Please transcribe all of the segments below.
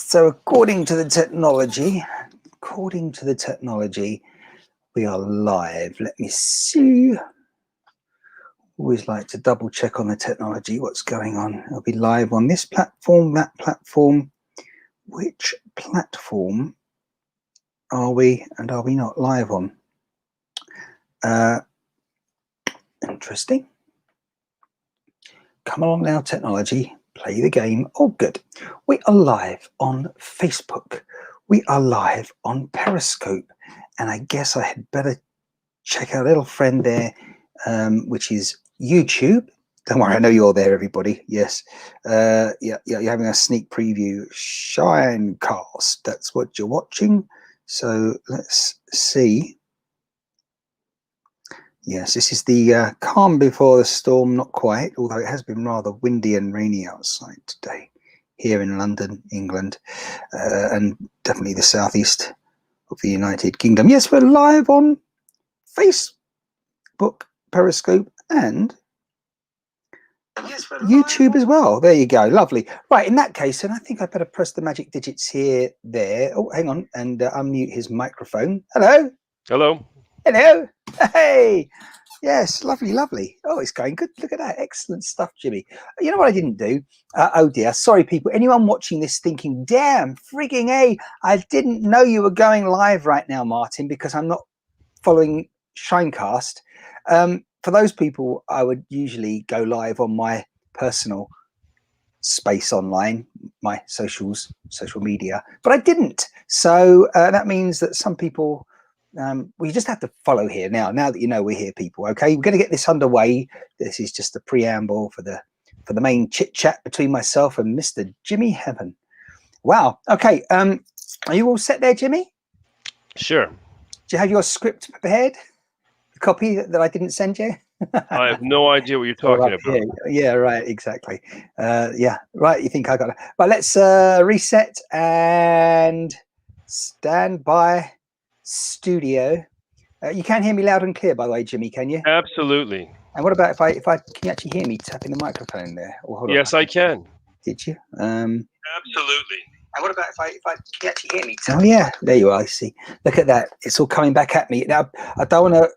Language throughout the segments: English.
So according to the technology, we are live. Let me see. Always like to double check on the technology, what's going on. It'll be live on this platform, that platform. Which platform are we and are we not live on? Interesting. Come along now, technology. Play the game. Oh, good. We are live on Facebook. We are live on Periscope. And I guess I had better check our little friend there, which is YouTube. Don't worry, I know you're there, everybody. Yes. Yeah, you're having a sneak preview. ShineCast. That's what you're watching. So let's see. Yes, this is the calm before the storm, not quite, although it has been rather windy and rainy outside today here in London, England, and definitely the southeast of the United Kingdom. Yes, we're live on Facebook, Periscope, and YouTube as well. There you go. Lovely. Right, in that case, and I think I better press the magic digits here, there. Oh, hang on, and unmute his microphone. Hello. Hello. Hello. Hey. Yes, lovely, lovely. Oh, it's going good. Look at that. Excellent stuff, Jimmy. You know what I didn't do? Oh, dear. Sorry, people. Anyone watching this thinking, damn, frigging A, I didn't know you were going live right now, Martin, because I'm not following ShineCast. For those people, I would usually go live on my personal space online, my social media, but I didn't. So that means that some people... we just have to follow here now that you know we're here, people. Okay, we're going to get this underway. This is just a preamble for the main chit chat between myself and Mr. Jimmy Heaven. Wow. Okay. Are you all set there, Jimmy? Sure. Do you have your script prepared? The copy that I didn't send you? I have no idea what you're talking about. Yeah, right. Exactly. Yeah, right. You think I got it? Right. Let's reset and stand by. Studio. You can hear me loud and clear, by the way, Jimmy, can you? Absolutely. And what about if I can you actually hear me tapping the microphone there? Or hold yes, on. I can. Did you? Absolutely. And what about if I can you actually hear me? Oh yeah, there you are. I see. Look at that. It's all coming back at me. Now I don't want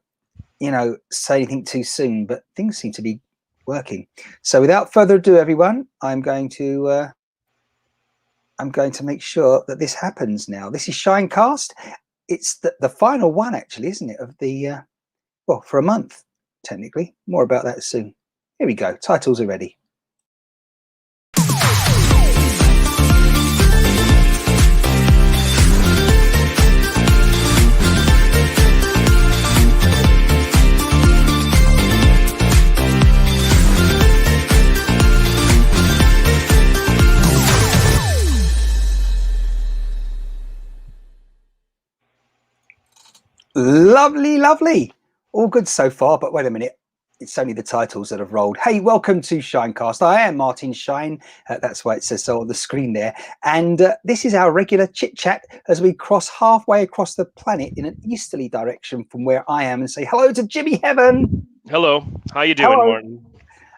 to, say anything too soon, but things seem to be working. So without further ado, everyone, I'm going to make sure that this happens now. This is ShineCast. It's the final one, actually, isn't it? Of the well, for a month, technically. More about that soon. Here we go. Titles are ready. Lovely, lovely. All good so far, but wait a minute. It's only the titles that have rolled. Hey, welcome to ShineCast. I am Martin Shine. That's why it says so on the screen there. And this is our regular chit-chat as we cross halfway across the planet in an easterly direction from where I am and say hello to Jimmy Heaven. Hello. How you doing, Martin?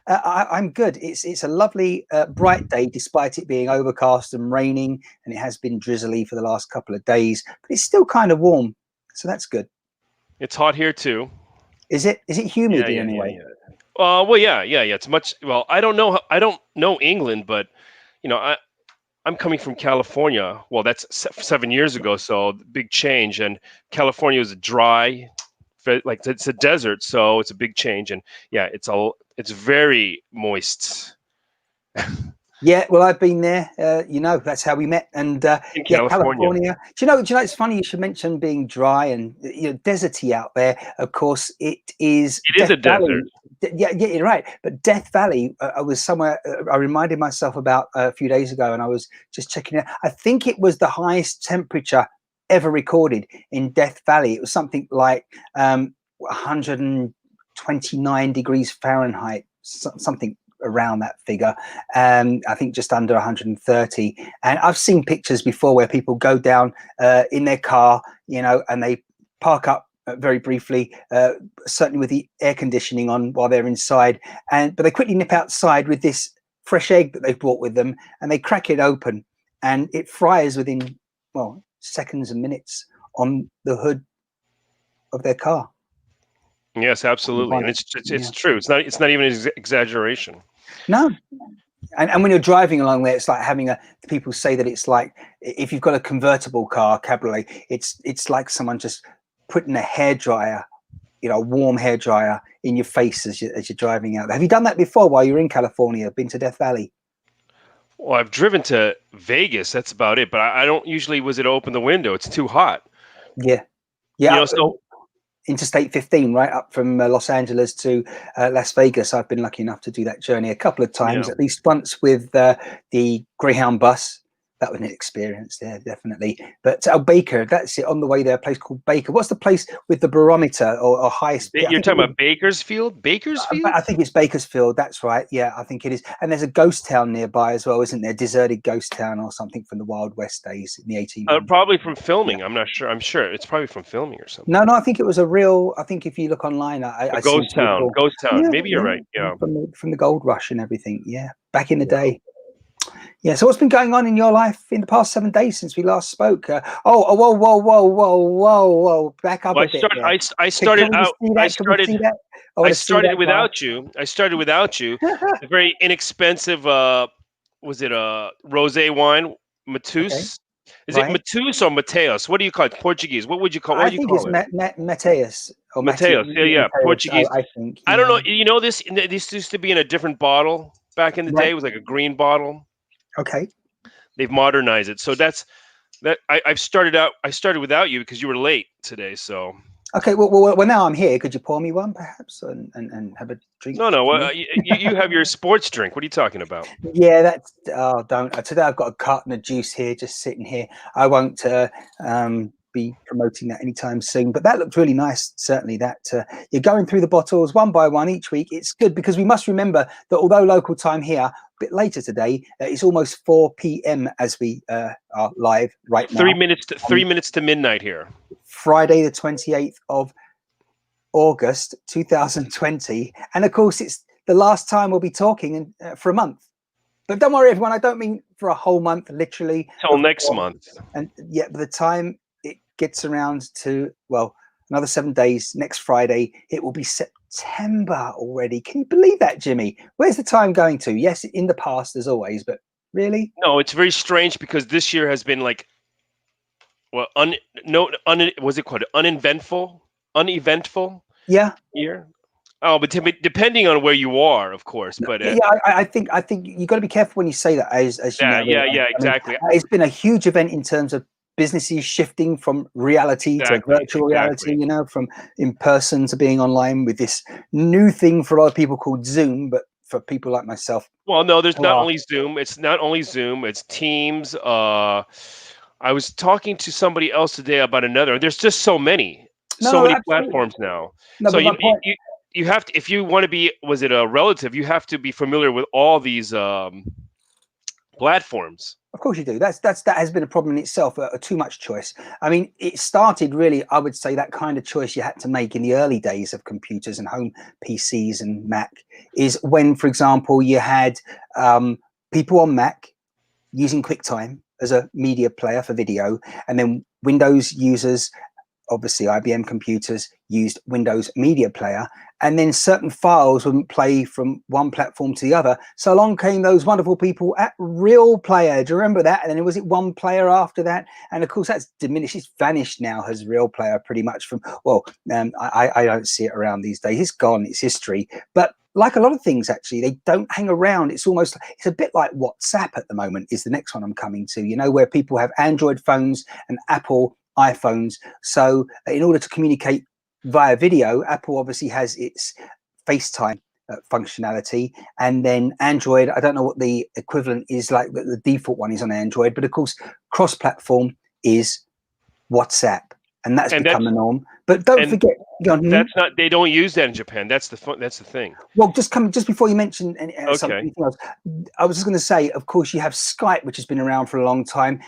I'm good. It's a lovely, bright day, despite it being overcast and raining, and it has been drizzly for the last couple of days, but it's still kind of warm. So that's good. It's hot here too. Is it humid in any way? Well, yeah. It's much. Well, I don't know England, but I'm coming from California. Well, that's 7 years ago, so big change. And California is dry, like it's a desert, so it's a big change. And yeah, it's very moist. Yeah, well, I've been there. That's how we met. And in California. Do you know? It's funny you should mention being dry and deserty out there. Of course, it is. It is a desert. Yeah, you're right. But Death Valley, I was somewhere. I reminded myself about a few days ago, and I was just checking it. I think it was the highest temperature ever recorded in Death Valley. It was something like 129 degrees Fahrenheit, something around that figure. I think just under 130. And I've seen pictures before where people go down in their car, and they park up very briefly, certainly with the air conditioning on while they're inside, but they quickly nip outside with this fresh egg that they've brought with them, and they crack it open, and it fries within seconds and minutes on the hood of their car. Yes, absolutely, and it's true. It's not even an exaggeration. No. And when you're driving along there, it's like people say that it's like if you've got a convertible car, cabriolet, it's like someone just putting a hairdryer, a warm hairdryer in your face as you're driving out. Have you done that before while you're in California? Been to Death Valley? Well, I've driven to Vegas. That's about it. But I don't usually open the window. It's too hot. Yeah. So Interstate 15, right up from Los Angeles to Las Vegas. I've been lucky enough to do that journey a couple of times, at least once with the Greyhound bus. That was an experience there, definitely. But Baker, that's it, on the way there, a place called Baker. What's the place with the barometer or highest? You're talking about Bakersfield? Bakersfield? I think it's Bakersfield. That's right. Yeah, I think it is. And there's a ghost town nearby as well, isn't there? Deserted ghost town or something from the Wild West days in the 1800s. Probably from filming. Yeah. I'm not sure. I'm sure it's probably from filming or something. No, I think it was a real. I think if you look online, I ghost town. Ghost town. Maybe you're right. Yeah, from the gold rush and everything. Yeah, back in the day. Yeah. So what's been going on in your life in the past 7 days since we last spoke? Whoa! Back up a bit. I started without you. I started without you. A very inexpensive. Was it a rosé wine, Mateus? Okay. Is it Mateus or Mateus? What do you call it? Portuguese. What would you call? What do you call it? Mateus. Mateus. Yeah. Portuguese. I think. I don't know. You know this. This used to be in a different bottle back in the day. It was like a green bottle. Okay. They've modernized it. So that's that. I started without you because you were late today. So. Okay. Well, now I'm here. Could you pour me one, perhaps, and have a drink? No. Well, you have your sports drink. What are you talking about? Yeah, that's. Oh, don't. Today I've got a carton of juice here, just sitting here. I won't be promoting that anytime soon. But that looked really nice. Certainly, that you're going through the bottles one by one each week. It's good because we must remember that although local time here, a bit later today, it's almost 4 p.m. as we are live right now. 3 minutes to midnight here. Friday, the 28th of August, 2020, and of course, it's the last time we'll be talking for a month. But don't worry, everyone. I don't mean for a whole month, literally. Till next month. And by the time it gets around to another 7 days, next Friday, it will be September already. Can you believe that, Jimmy? Where's the time going to? Yes, in the past as always, but really? No, it's very strange because this year has been like, was it called uneventful? Yeah. Year. Oh, but depending on where you are, of course. But I think you got to be careful when you say that. As you know, exactly. It's been a huge event in terms of businesses shifting from reality to virtual reality. From in person to being online with this new thing for a lot of people called Zoom, but for people like myself. Well, no, there's not only Zoom. It's not only Zoom. It's Teams. I was talking to somebody else today about another. There's just so many platforms now. No, so you have to, if you want to be, was it a relative? You have to be familiar with all these platforms. Of course you do. That has been a problem in itself. Too much choice. I mean, it started really. I would say that kind of choice you had to make in the early days of computers and home PCs and Mac is when, for example, you had people on Mac using QuickTime as a media player for video, and then Windows users, obviously IBM computers, used Windows Media Player, and then certain files wouldn't play from one platform to the other. So along came those wonderful people at Real Player. Do you remember that? And then was it One Player after that? And of course that's diminished. It's vanished now as Real Player pretty much from, I don't see it around these days. It's gone, it's history. But like a lot of things, actually, they don't hang around. It's a bit like WhatsApp at the moment is the next one I'm coming to, where people have Android phones and Apple iPhones. So in order to communicate via video, Apple obviously has its FaceTime functionality, and then Android, I don't know what the equivalent is, like the default one is on Android, but of course cross-platform is WhatsApp, and that's become the norm. But don't forget, that's not, they don't use that in Japan. That's the thing. Well, just before you mention something else, I was just going to say, of course, you have Skype, which has been around for a long time.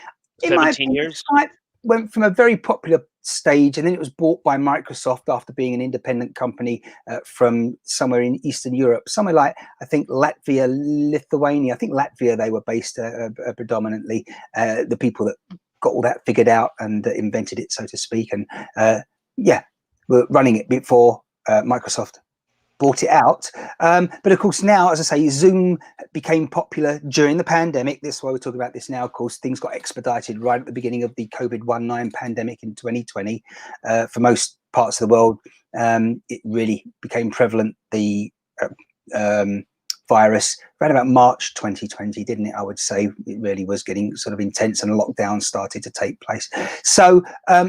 17 years. Skype, went from a very popular stage, and then it was bought by Microsoft after being an independent company from somewhere in Eastern Europe, somewhere like, I think, Latvia, Lithuania. I think Latvia, they were based predominantly, the people that got all that figured out and invented it, so to speak. And yeah, were running it before Microsoft bought it out. But of course, now, as I say, Zoom became popular during the pandemic. That's why we're talking about this now. Of course, things got expedited right at the beginning of the COVID-19 pandemic in 2020. For most parts of the world, it really became prevalent, the virus, around about March 2020, didn't it? I would say it really was getting sort of intense, and lockdown started to take place. So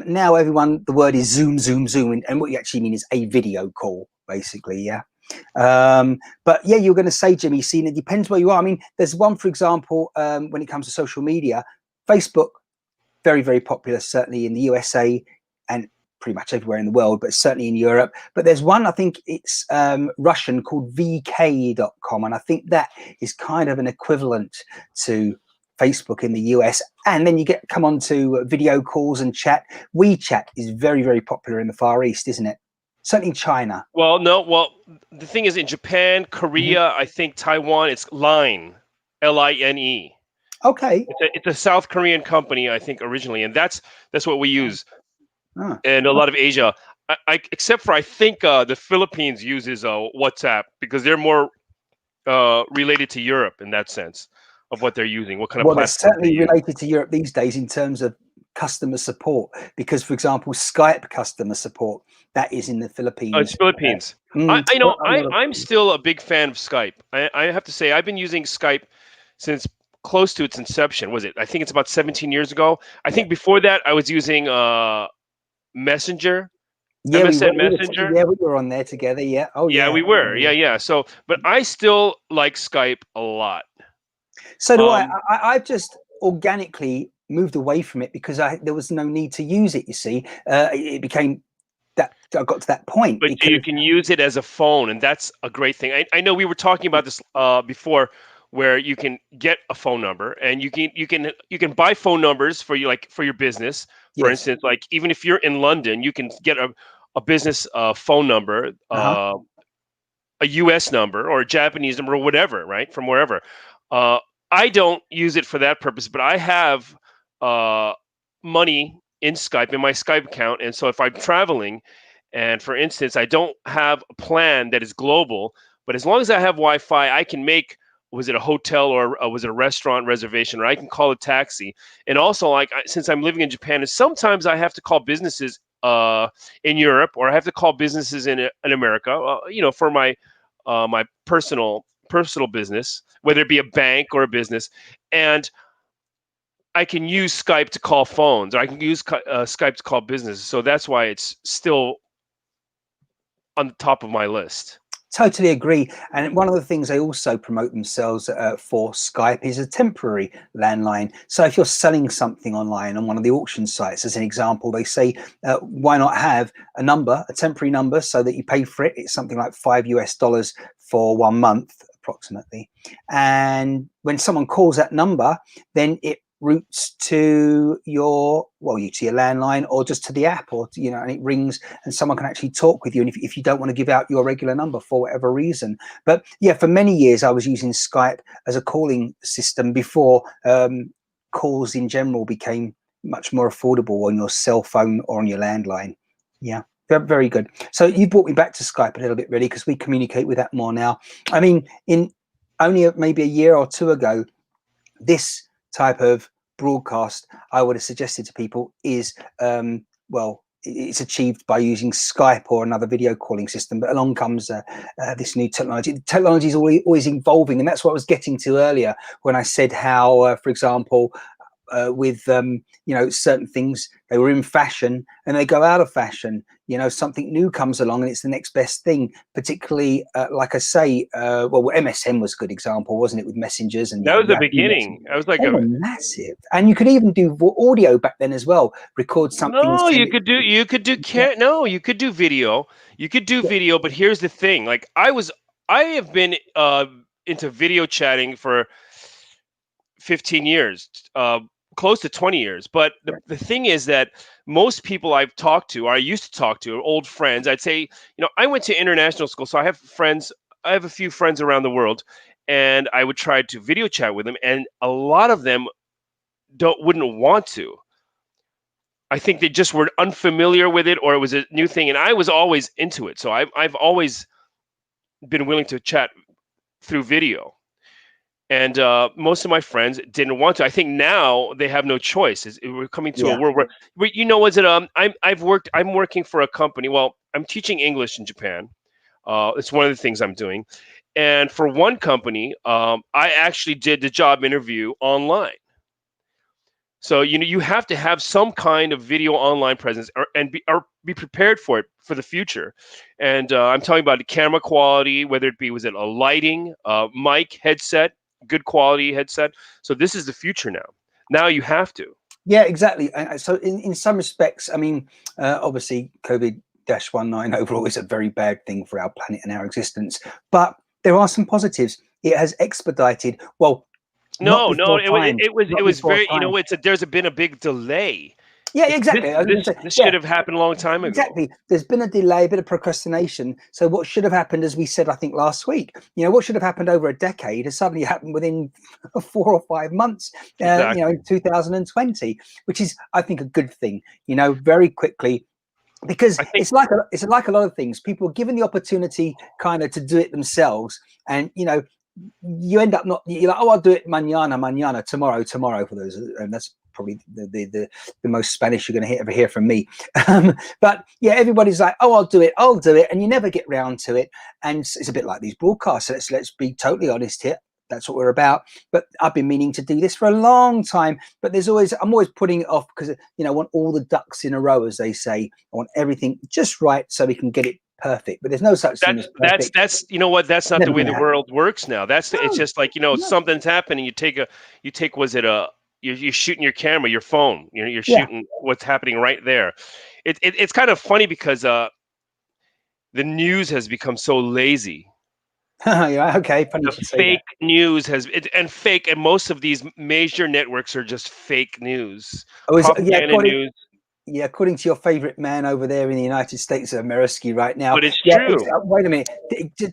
now everyone, the word is Zoom, Zoom, Zoom, and what you actually mean is a video call, basically. Yeah. But yeah, you're going to say, Jimmy, see, it depends where you are. I mean, there's one, for example, when it comes to social media, Facebook, very, very popular, certainly in the USA and pretty much everywhere in the world, but certainly in Europe. But there's one, I think it's Russian, called vk.com, and I think that is kind of an equivalent to Facebook in the US. And then you come on to video calls and chat. WeChat is very, very popular in the Far East, isn't it? Certainly in China. Well, no. Well, the thing is, in Japan, Korea, I think Taiwan, it's Line, Line. Okay. It's a South Korean company, I think, originally, and that's what we use. Ah. And a lot of Asia, except for, I think, the Philippines uses WhatsApp, because they're more related to Europe in that sense of what they're using, what kind of Well, they're platform they certainly use. related to Europe these days in terms of customer support, because, for example, Skype customer support, that is in the Philippines. It's Philippines. I'm still a big fan of Skype. I have to say, I've been using Skype since close to its inception. Was it? I think it's about 17 years ago. I think before that, I was using Messenger. Yeah, MSN Messenger. we were on there together. Yeah. Oh, Yeah, yeah. we were. Yeah. So, but I still like Skype a lot. So do I. I've just organically moved away from it because there was no need to use it. You see, it became that I got to that point. But you can use it as a phone, and that's a great thing. I know we were talking about this before, where you can get a phone number, and you can buy phone numbers for you, like for your business. For instance, like even if you're in London, you can get a business phone number, a US number or a Japanese number or whatever, right? From wherever. I don't use it for that purpose, but I have money in Skype, in my Skype account. And so if I'm traveling, and for instance, I don't have a plan that is global, but as long as I have Wi-Fi, I can make, was it a hotel or was it a restaurant reservation, or I can call a taxi. And also, like, since I'm living in Japan, and sometimes I have to call businesses in Europe, or I have to call businesses in America, for my my personal business, whether it be a bank or a business, and I can use Skype to call phones, or I can use Skype to call businesses. So that's why it's still on the top of my list. Totally agree. And one of the things they also promote themselves for Skype is a temporary landline. So if you're selling something online on one of the auction sites, as an example, they say, why not have a temporary number, so that you pay for it. It's something like $5 for 1 month, approximately. And when someone calls that number, then it routes to your landline, or just to the app, or and it rings, and someone can actually talk with you, and if you don't want to give out your regular number for whatever reason. But yeah, for many years I was using Skype as a calling system before calls in general became much more affordable on your cell phone or on your landline. Yeah, very good. So you brought me back to Skype a little bit, really, because we communicate with that more now. I mean, in only maybe a year or two ago, this type of broadcast, I would have suggested to people, is it's achieved by using Skype or another video calling system. But along comes this new technology. The technology is always evolving, and that's what I was getting to earlier when I said how, for example, with certain things, they were in fashion and they go out of fashion. Something new comes along and it's the next best thing. Particularly, like I say, MSN was a good example, wasn't it, with messengers? And that was the beginning. I was like, massive. And you could even do audio back then as well. Record something. No, you could do video. You could do video, but here's the thing. Like, I have been into video chatting for 15 years. close to 20 years. But Right. the thing is that most people I've talked to, or I used to talk to, are old friends. I'd say, I went to international school, so I have friends. I have a few friends around the world, and I would try to video chat with them, and a lot of them wouldn't want to. I think they just were unfamiliar with it, or it was a new thing, and I was always into it. So I've always been willing to chat through video. And most of my friends didn't want to. I think now they have no choice. We're coming to a Yeah. world where, is it? I'm working for a company. Well, I'm teaching English in Japan. It's one of the things I'm doing. And for one company, I actually did the job interview online. So you have to have some kind of video online presence, or be prepared for it for the future. And I'm talking about the camera quality, whether it be was it a lighting, mic, headset, good quality headset. So this is the future now. Now you have to. Yeah, exactly. So in some respects, I mean, obviously COVID-19 overall is a very bad thing for our planet and our existence, but there are some positives. It has expedited, well, not No, no, before it, wa- time, it not was before very. time. Been a big delay. Yeah, This exactly. I was this going to say, this yeah, should have happened a long time ago. exactly. There's been a delay, a bit of procrastination. So what should have happened, as we said, I think last week, what should have happened over a decade has suddenly happened within 4 or 5 months, Exactly. in 2020, which is, I think, a good thing, very quickly. Because I think it's like a lot of things. People are given the opportunity kind of to do it themselves, and you end up not. You're like, oh, I'll do it mañana, tomorrow for those, and that's probably the most Spanish you're going to ever hear from me. But yeah, everybody's like, oh, I'll do it, and you never get round to it. And it's a bit like these broadcasts. Let's be totally honest here. That's what we're about. But I've been meaning to do this for a long time. But I'm always putting it off because I want all the ducks in a row, as they say. I want everything just right so we can get it perfect. But there's no such thing as perfect. that's that's not the Never way going the to happen. world works now. It's No, just like no. something's happening. You take was it a you're shooting your camera, your phone. You're Yeah. shooting what's happening right there. It's kind of funny because the news has become so lazy. Yeah. Okay. Funny you The should say that. fake news and most of these major networks are just fake news, Oh, yeah. propaganda news. Yeah, according to your favorite man over there in the United States of America right now. But it's Yeah, true. wait a minute.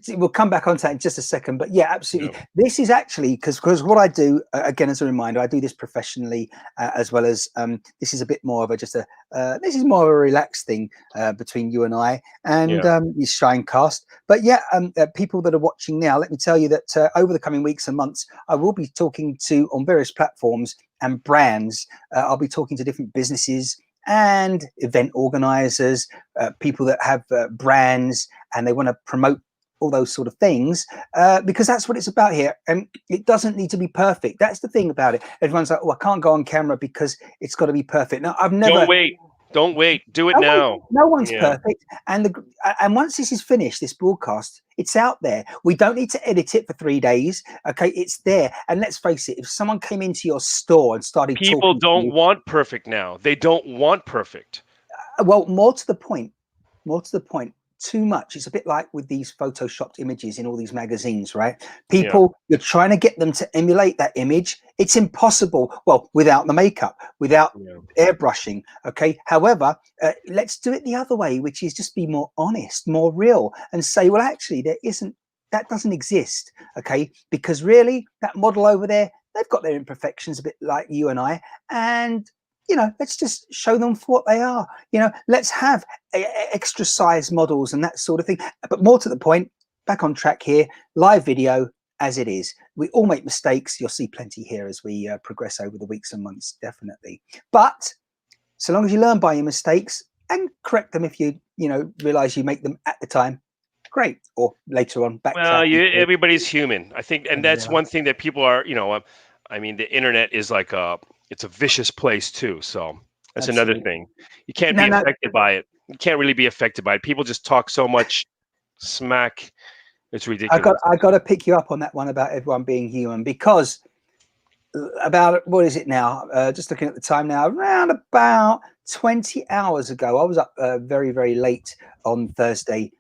We'll come back on to that in just a second. But yeah, Yeah. absolutely. This is actually because what I do, again, as a reminder, I do this professionally as well as this is a bit more of this is more of a relaxed thing between you and I and Yeah. your ShineCast. But yeah, people that are watching now, let me tell you that over the coming weeks and months, I will be talking to on various platforms and brands. I'll be talking to different businesses and event organizers, people that have brands and they want to promote all those sort of things, because that's what it's about here. And it doesn't need to be perfect. That's the thing about it. Everyone's like, oh, I can't go on camera because it's got to be perfect. Now, I've Don't never, wait. Don't wait. Do it no one, now. no one's Yeah. perfect. And once this is finished, this broadcast, it's out there. We don't need to edit it for 3 days. Okay, it's there. And let's face it, if someone came into your store and started People talking to don't you, want perfect now. They don't want perfect. well, more to the point, too much. It's a bit like with these photoshopped images in all these magazines, right? Yeah. People, you're trying to get them to emulate that image. It's impossible. Well, without the makeup, without Yeah. airbrushing. Okay. However, let's do it the other way, which is just be more honest, more real, and say, well, actually, that doesn't exist. Okay. Because really, that model over there, they've got their imperfections a bit like you and I. And let's just show them for what they are. Let's have extra size models and that sort of thing. But more to the point, back on track here, live video as it is. We all make mistakes. You'll see plenty here as we progress over the weeks and months, definitely. But so long as you learn by your mistakes and correct them if you realize you make them at the time, great. Or later on, Well, backtrack and say, everybody's human. I think, and that's one thing that people are. I mean, the internet is like it's a vicious place too. So that's another absolutely. thing. You can't No, be no, affected by it. You can't really be affected by it. People just talk so much smack. It's I got ridiculous. I got to pick you up on that one about everyone being human, because about, what is it now? Just looking at the time now, around about 20 hours ago, I was up very, very late on Thursday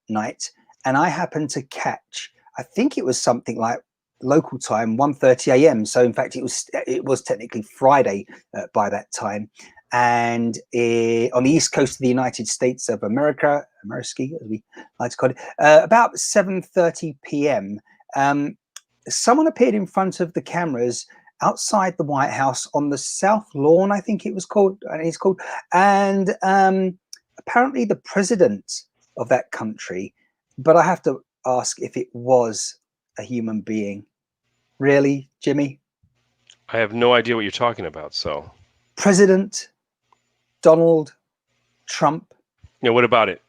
night, and I happened to catch, I think it was something like local time, 1:30 a.m. So in fact, it was technically Friday by that time, and on the east coast of the United States of America, Ameriski, as we like to call it, about 7:30 p.m. Someone appeared in front of the cameras outside the White House on the South Lawn, I think it was called, and apparently the president of that country. But I have to ask if it was a human being. Really, Jimmy? I have no idea what you're talking about. So, President Donald Trump. what about it?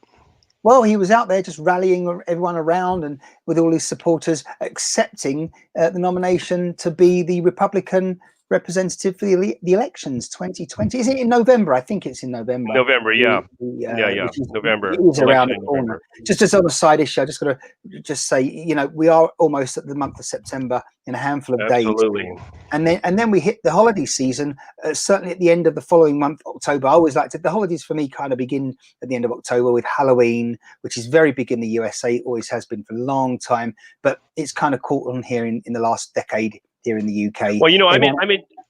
Well, he was out there just rallying everyone around and with all his supporters accepting the nomination to be the Republican representative for the elections 2020. Is it in November? I think it's in November. November, yeah. November. It is around the Election in corner. November. Just on a side issue, I just got to say, we are almost at the month of September in a handful of Absolutely. days. And then we hit the holiday season, certainly at the end of the following month, October. I always like to, the holidays for me kind of begin at the end of October with Halloween, which is very big in the USA, always has been for a long time, but it's kind of caught on here in the last decade here in the UK. Well,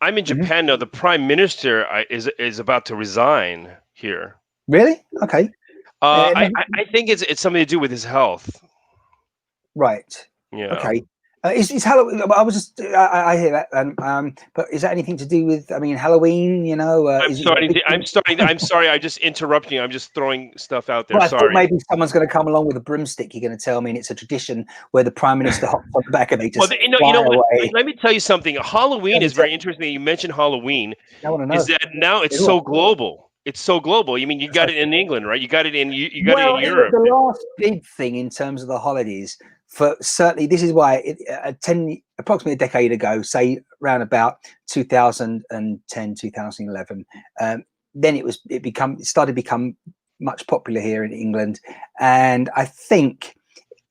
I'm in Japan now. The prime minister is about to resign here. Really? Okay. I think it's something to do with his health. Right. Yeah. Okay. Is Halloween? I was just I hear that, but is that anything to do with? I mean, Halloween. I'm sorry. I just interrupted you. I'm just throwing stuff out there. Well, I sorry. thought maybe someone's going to come along with a broomstick. You're going to tell me, and it's a tradition where the prime minister hops on the back and they just fly away. Let me tell you something. Halloween is very interesting. You mentioned Halloween. I want to know. Is that now it's so global? It's so global. I mean, you got it in England, right? You got it in it in Europe. The last big thing in terms of the holidays, for certainly, this is why approximately a decade ago, say around about 2010, 2011, then it started to become much popular here in England. And I think,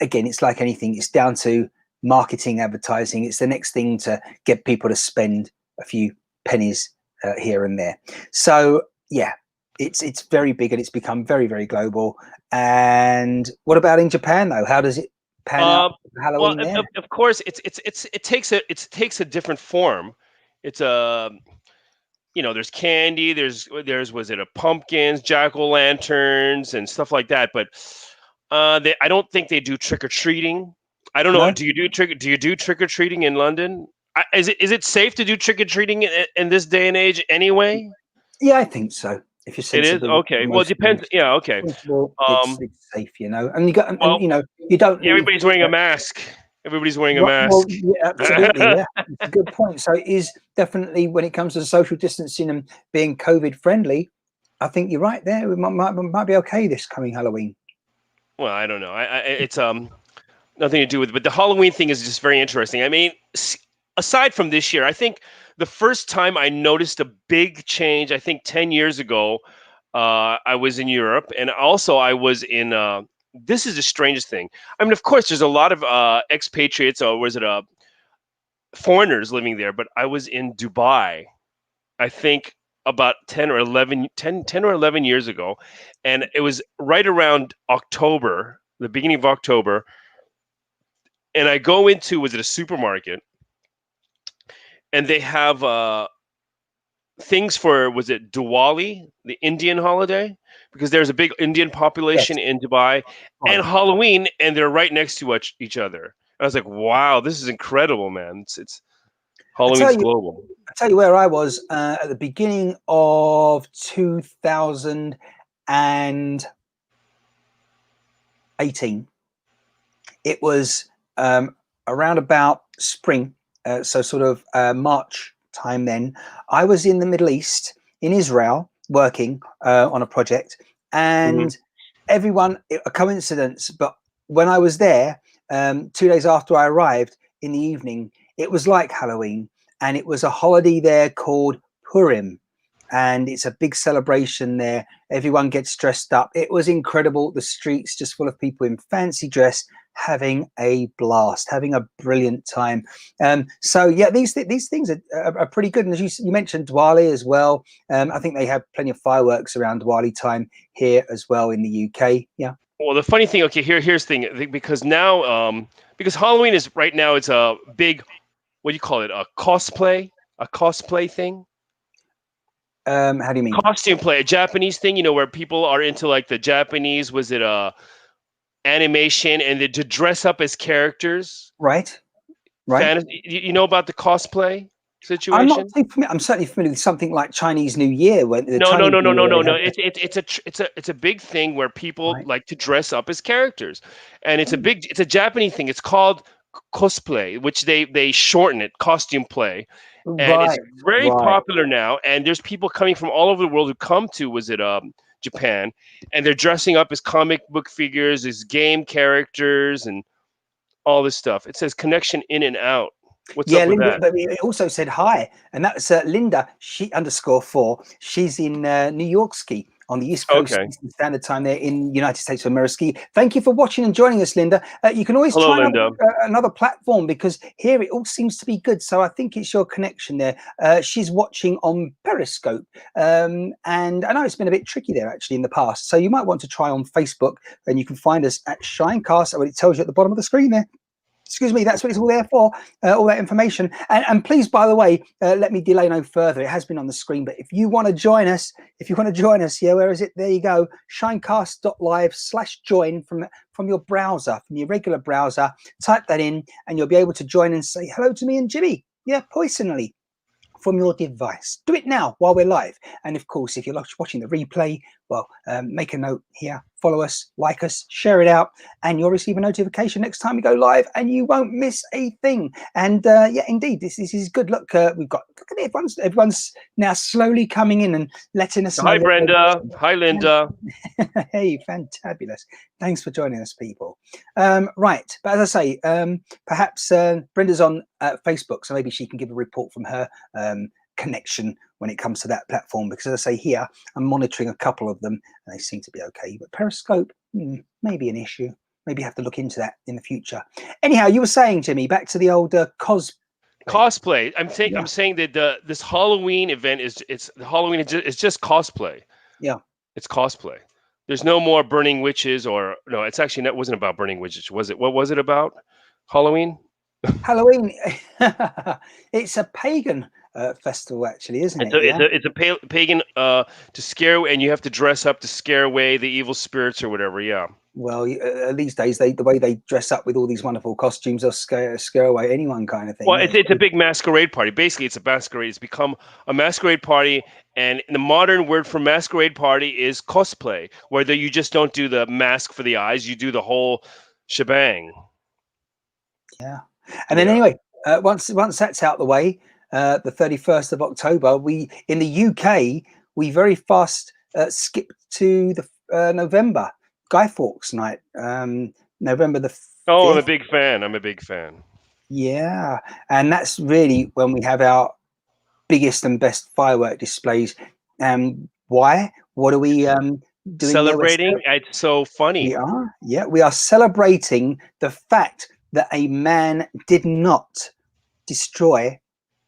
again, it's like anything, it's down to marketing, advertising. It's the next thing to get people to spend a few pennies here and there. So yeah, it's very big and it's become very, very global. And what about in Japan though? How does it pan out for Halloween there? Of course, it takes a different form. It's there's candy, there's was it a pumpkins, jack-o'-lanterns, and stuff like that. But I don't think they do trick or treating. I don't know. No? Do you do trick or treating in London? Is it safe to do trick or treating in this day and age anyway? Yeah, I think so. If you're sensible, it is okay. Well, it depends. Yeah, okay. It's safe, and you got, you don't. Everybody's wearing a mask. Everybody's wearing a mask. Well, yeah, absolutely. Yeah, it's a good point. So it is definitely, when it comes to social distancing and being COVID friendly, I think you're right there. We might be okay this coming Halloween. Well, I don't know. It's nothing to do with it, but the Halloween thing is just very interesting. I mean, aside from this year, I think the first time I noticed a big change, I think 10 years ago, I was in Europe, and also I was in. This is the strangest thing. I mean, of course, there's a lot of expatriates, or was it foreigners living there? But I was in Dubai, I think about 10 or 11 years ago, and it was right around October, the beginning of October, and I go into, was it a supermarket, and they have things for, was it Diwali, the Indian holiday? Because there's a big Indian population in Dubai, and Halloween, and they're right next to each other. I was like, wow, this is incredible, man. It's Halloween's global. I'll tell you where I was at the beginning of 2018. It was around about spring, so sort of March time then. I was in the Middle East, in Israel, working on a project, and everyone, a coincidence, but when I was there 2 days after I arrived in the evening, it was like Halloween, and it was a holiday there called Purim, and it's a big celebration there. Everyone gets dressed up. It was incredible. The streets just full of people in fancy dress, having a blast, having a brilliant time. So yeah, these things are pretty good. And as you mentioned Diwali as well. I think they have plenty of fireworks around Diwali time here as well in the UK. Yeah. Well, the funny thing, okay, here's the thing, because now because Halloween is right now. It's a big, what do you call it? A cosplay thing, How do you mean? costume play, a Japanese thing. Where people are into like the Japanese. Was it a animation and to dress up as characters? Right, right. Fantasy. You know about the cosplay I'm not situation? too familiar. I'm certainly familiar with something like Chinese New Year, where the No, no, Chinese no, no, New no, Year no, they no. have It's a big thing where people right, like to dress up as characters, and it's a Japanese thing. It's called cosplay, which they shorten it, costume play, and it's right, very right. popular now. And there's people coming from all over the world who come to was it Japan, and they're dressing up as comic book figures, as game characters, and all this stuff. It says connection in and out. What's Yeah, up with Linda, that? but it also said hi, and that's Linda. She underscore four. She's in New York ski on the East Coast Okay. Eastern Standard Time there in United States of America. Ski. Thank you for watching and joining us, Linda. You can always Hello, try Linda. another platform because here it all seems to be good. So I think it's your connection there. She's watching on Periscope, and I know it's been a bit tricky there actually in the past. So you might want to try on Facebook, and you can find us at ShineCast. What it tells you at the bottom of the screen there. Excuse me, that's what it's all there for, all that information. And please, by the way, let me delay no further. It has been on the screen, but if you want to join us, yeah, where is it? There you go, shinecast.live/join from your browser, from your regular browser. Type that in, and you'll be able to join and say hello to me and Jimmy. Yeah, personally. From your device. Do it now while we're live. And of course, if you're watching the replay, well, make a note here, follow us, like us, share it out, and you'll receive a notification next time we go live, and you won't miss a thing. And yeah, indeed, this is good. Look, we've got, look at it, everyone's now slowly coming in and letting us know Hi, that they're Brenda. watching. Hi, Linda. Hey, fantabulous. Thanks for joining us, people. Right, but as I say, perhaps Brenda's on Facebook, so maybe she can give a report from her connection when it comes to that platform, because as I say here, I'm monitoring a couple of them and they seem to be okay, but Periscope, maybe an issue. Maybe have to look into that in the future. Anyhow, you were saying, Jimmy, back to the old Cosplay. I'm yeah, saying that this Halloween event it's Halloween. It's just cosplay. yeah. It's cosplay. There's no more burning witches, or no. It's actually not. Wasn't about burning witches, was it? What was it about? Halloween. Halloween. It's a pagan festival, actually, isn't It's it? a Yeah. pagan to scare, and you have to dress up to scare away the evil spirits or whatever. Yeah. Well, these days, the way they dress up with all these wonderful costumes, will scare away anyone, kind of thing. Well, Yeah, it's a big masquerade party. Basically, it's a masquerade. It's become a masquerade party, and the modern word for masquerade party is cosplay, where you just don't do the mask for the eyes, you do the whole shebang. yeah. And then Yeah. anyway, once that's out the way, the 31st of October, we in the UK we very fast skip to the November Guy Fawkes night, November the Oh, I'm a 5th. big fan. I'm a big fan. Yeah, and that's really when we have our biggest and best firework displays. Why? What are we doing there? Celebrating, it's so We funny. are, yeah, we are celebrating the fact that a man did not destroy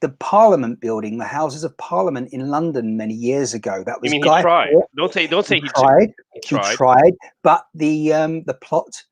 the Parliament building, the Houses of Parliament in London many years ago. That You was mean he Guy tried? Fawkes. Don't He say tried, he he tried. tried, but the plot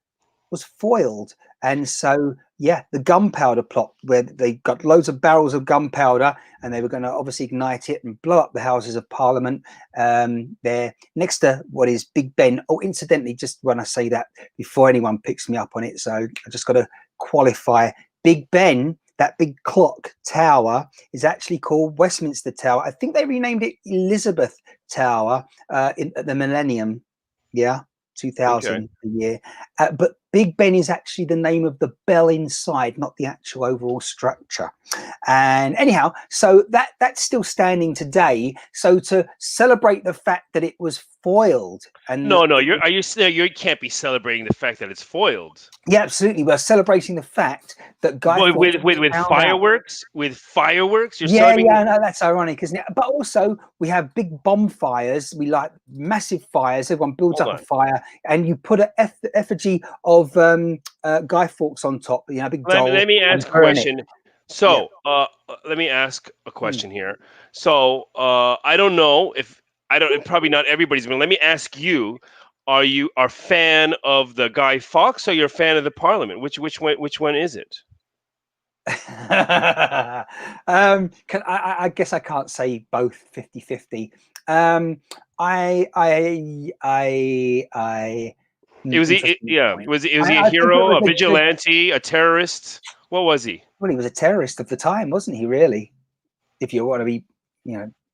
was foiled. And so, yeah, the gunpowder plot, where they got loads of barrels of gunpowder and they were going to obviously ignite it and blow up the Houses of Parliament there next to what is Big Ben. Oh, incidentally, just when I say that before anyone picks me up on it, so I just got to qualify Big Ben. That big clock tower is actually called Westminster Tower. I think they renamed it Elizabeth Tower at the Millennium. Yeah, Okay. 2000 a year. But Big Ben is actually the name of the bell inside, not the actual overall structure. And anyhow, so that's still standing today. So to celebrate the fact that it was foiled and No, that no. it was, You can't be celebrating the fact that it's foiled. yeah, absolutely, we're celebrating the fact that Guy With Fawkes found out. fireworks, you're Yeah, celebrating. yeah, no, that's ironic, isn't it? But also, we have big bonfires. We like massive fires. Everyone builds Hold up a on. fire, and you put an effigy of Guy Fawkes on top. You know, a big doll, Let me and ask a burn it. question. Yeah. So, let me ask a Mm. question here. So, I don't know if I don't. Probably not everybody's. But let me ask you: are you a fan of the Guy Fawkes or you're a fan of the Parliament? Which one is it? I guess I can't say both 50-50. Um, interesting Yeah. point. Was he a I think it hero, was a a good. vigilante, a terrorist? What was he? Well, he was a terrorist of the time, wasn't he? Really, if you want to be,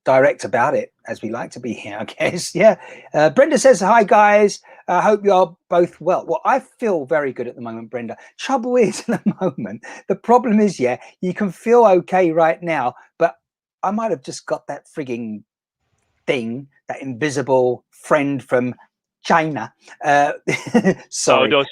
direct about it, as we like to be here, I guess. Yeah. Brenda says, "Hi guys. I hope you are both well." Well, I feel very good at the moment, Brenda. Trouble is, at the moment, the problem is, yeah, you can feel okay right now, but I might have just got that frigging thing, that invisible friend from China. Oh, Sorry. those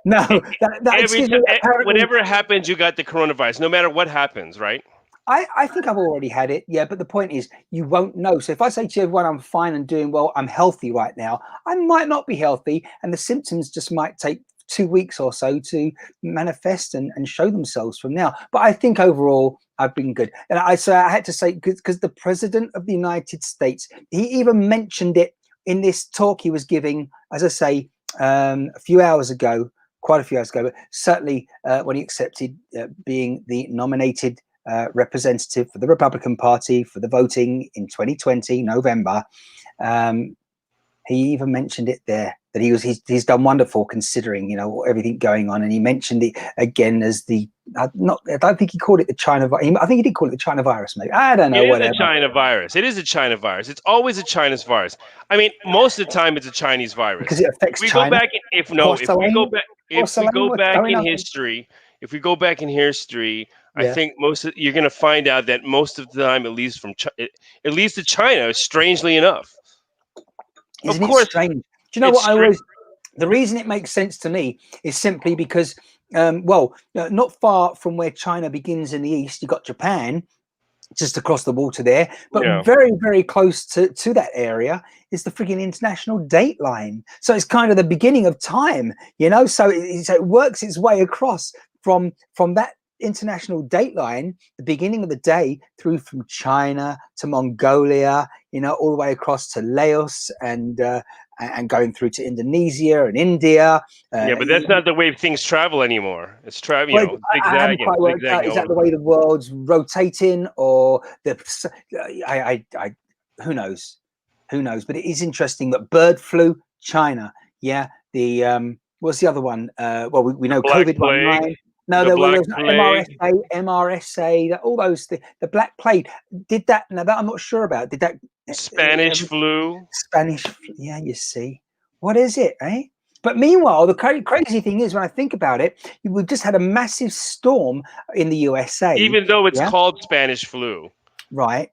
No, e- every excuse time, me. Apparently, whatever happens, you got the coronavirus. No matter what happens, right? I think I've already had it, yeah. But the point is, you won't know. So if I say to everyone, I'm fine and doing well, I'm healthy right now, I might not be healthy, and the symptoms just might take 2 weeks or so to manifest and show themselves from now. But I think overall, I've been good. And I had to say, because the president of the United States, he even mentioned it in this talk he was giving, as I say, a few hours ago, quite a few hours ago, but certainly when he accepted being the nominated representative for the Republican Party for the voting in 2020 November. He even mentioned it there that he's done wonderful considering everything going on, and he mentioned it again as the not. I don't think he called it the China. I think he did call it the China virus. Maybe I don't know. It is a Whatever. China virus. It is a China virus. It's always a China's virus. I mean, most of the time it's a Chinese virus. Because it If affects we go China. back, Porcelain. if we Porcelain. go What's back going in on? history, if we go back in history, I Yeah. think you're going to find out that most of the time, at least to China, strangely enough. Of Isn't it course, strange? Do you know it's what I strange. always? The reason it makes sense to me is simply because, not far from where China begins in the east, you've got Japan just across the water there, but Yeah. very, very close to that area is the frigging international date line. So it's kind of the beginning of time, So it works its way across from that international date line, the beginning of the day, through from China to Mongolia, all the way across to Laos and going through to Indonesia and India. Yeah, but that's not the way things travel anymore. It's Well, I haven't zigzagging, quite worked out. zigzagging Is all that the the way the world's rotating, or I who knows? Who knows? But it is interesting that bird flu, China. Yeah. What's the other one? Well, we know Black Plague, COVID-19. No, the there Black was Plague, MRSA, all those the Black Plague. Did that? Now that I'm not sure about. Did that Spanish flu. Spanish? Yeah, you see, what is it, eh? But meanwhile, the crazy thing is, when I think about it, we've just had a massive storm in the USA. Even though it's Yeah, called Spanish flu. right.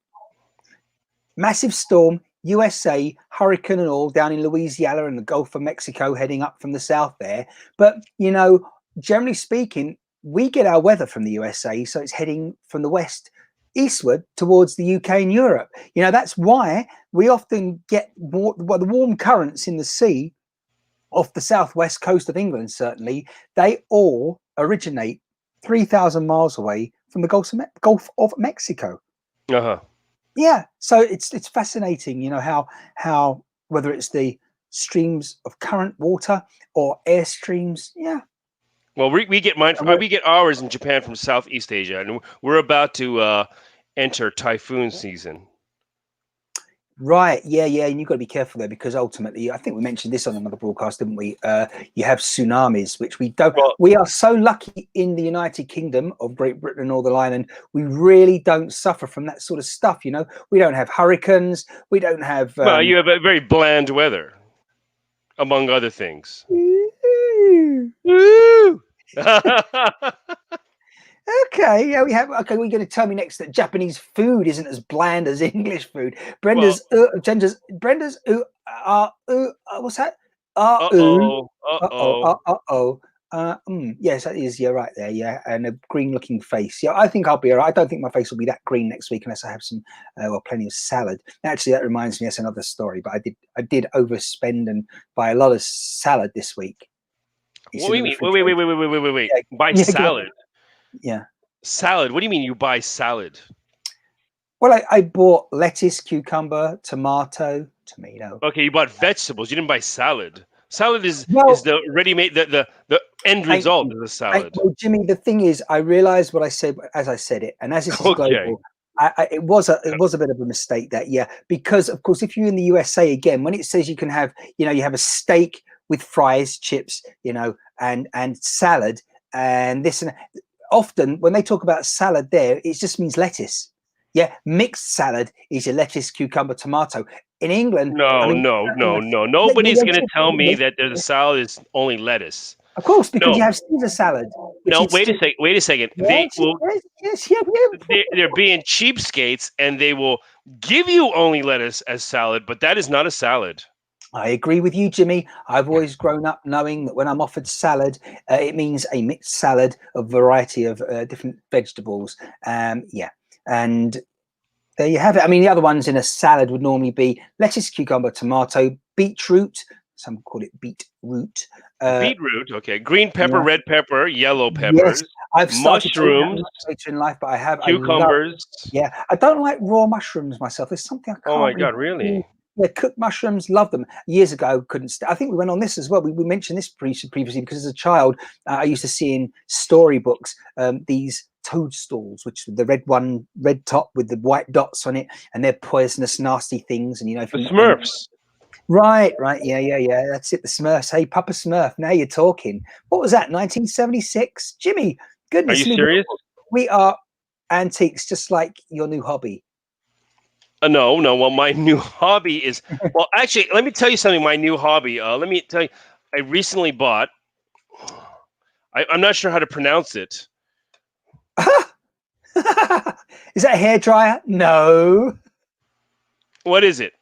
Massive storm, USA, hurricane and all down in Louisiana and the Gulf of Mexico, heading up from the south there. But generally speaking, we get our weather from the USA, so it's heading from the west eastward towards the UK and Europe. That's why we often get the warm currents in the sea off the southwest coast of England. Certainly, they all originate 3,000 miles away from the Gulf of Mexico. Uh-huh. Yeah, so it's fascinating, how whether it's the streams of current water or air streams. Yeah. Well, we get mine. We get ours in Japan from Southeast Asia, and we're about to enter typhoon season. Right. Yeah. And you've got to be careful there, because ultimately, I think we mentioned this on another broadcast, didn't we? You have tsunamis, which we don't. Well, We are so lucky in the United Kingdom of Great Britain and Northern Ireland. We really don't suffer from that sort of stuff. We don't have hurricanes. We don't have. You have a very bland weather, among other things. Woo! Okay, yeah, we have. Okay, we're going to tell me next that Japanese food isn't as bland as English food. Well, Brenda's, what's that? uh-oh, uh-oh. Yes, that is. You're right there. Yeah, and a green-looking face. Yeah, I think I'll be all right. I don't think my face will be that green next week unless I have some, plenty of salad. Actually, that reminds me. That's another story. But I did overspend and buy a lot of salad this week. What do you mean? Wait. Yeah, Buy yeah, go on. salad. Yeah. Salad? What do you mean you buy salad? Well, I bought lettuce, cucumber, tomato. Okay, you bought vegetables. You didn't buy salad. Salad is Well, the ready-made the end thank result you. of the salad. Well, Jimmy, the thing is, I realised what I said as I said it, and as this is Okay. global, it was a bit of a mistake that, yeah, because of course, if you're in the USA again, when it says you can have, you have a steak with fries, chips, and salad, and this and often when they talk about salad, there it just means lettuce. Yeah, mixed salad is your lettuce, cucumber, tomato. In England, I No, mean, no, no, no. yeah, Nobody's yeah, gonna tell me yes, that the salad is only lettuce. of course, because No, you have Caesar salad, which no. is Wait a still second. Wait a second. They yes, will. yes, yes, yeah, yeah. They're being cheapskates, and they will give you only lettuce as salad, but that is not a salad. I agree with you, Jimmy. I've always grown up knowing that when I'm offered salad, it means a mixed salad of variety of different vegetables. Yeah, and there you have it. I mean, the other ones in a salad would normally be lettuce, cucumber, tomato, beetroot. Some call it beetroot. Uh, Beetroot, okay. Green pepper, yeah, red pepper, yellow yes, peppers, I've started doing that mushrooms, much later in life, but I love. cucumbers. Yeah, I don't like raw mushrooms myself. There's something I Oh my can't really God, do. really? Yeah, cooked mushrooms, love them. Years ago, couldn't. I think we went on this as well. We mentioned this previously because as a child, I used to see in storybooks these toadstools, which the red top with the white dots on it, and they're poisonous, nasty things. And if The you and Smurfs. right, yeah, that's it. The Smurfs. Hey, Papa Smurf. Now you're talking. What was that? 1976, Jimmy. Are you Goodness me, serious? we are antiques, just like your new hobby. No, no. Well, my new hobby is. Well, actually, let me tell you something. My new hobby. Let me tell you. I recently bought. I'm not sure how to pronounce it. Is that a hairdryer? No. What is it?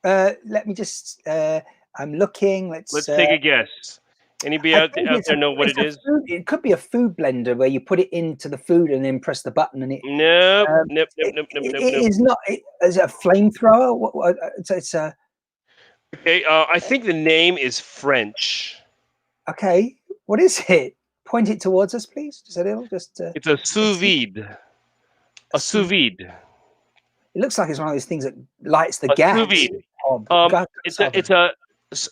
Let me just. I'm looking. Let's. Let's take a guess. Anybody I out think there know what it it's a is? food. It could be a food blender where you put it into the food and then press the button and it. Nope, Um, nope, nope, nope, nope, nope, it nope. is not. Is it a flamethrower? It's a. Okay, I think the name is French. Okay. What is it? Point it towards us, please. Just a little. Just. It's a sous Let's see. vide. A sous vide. It looks like it's one of those things that lights the A sous gas. vide. Hob. It's Gas a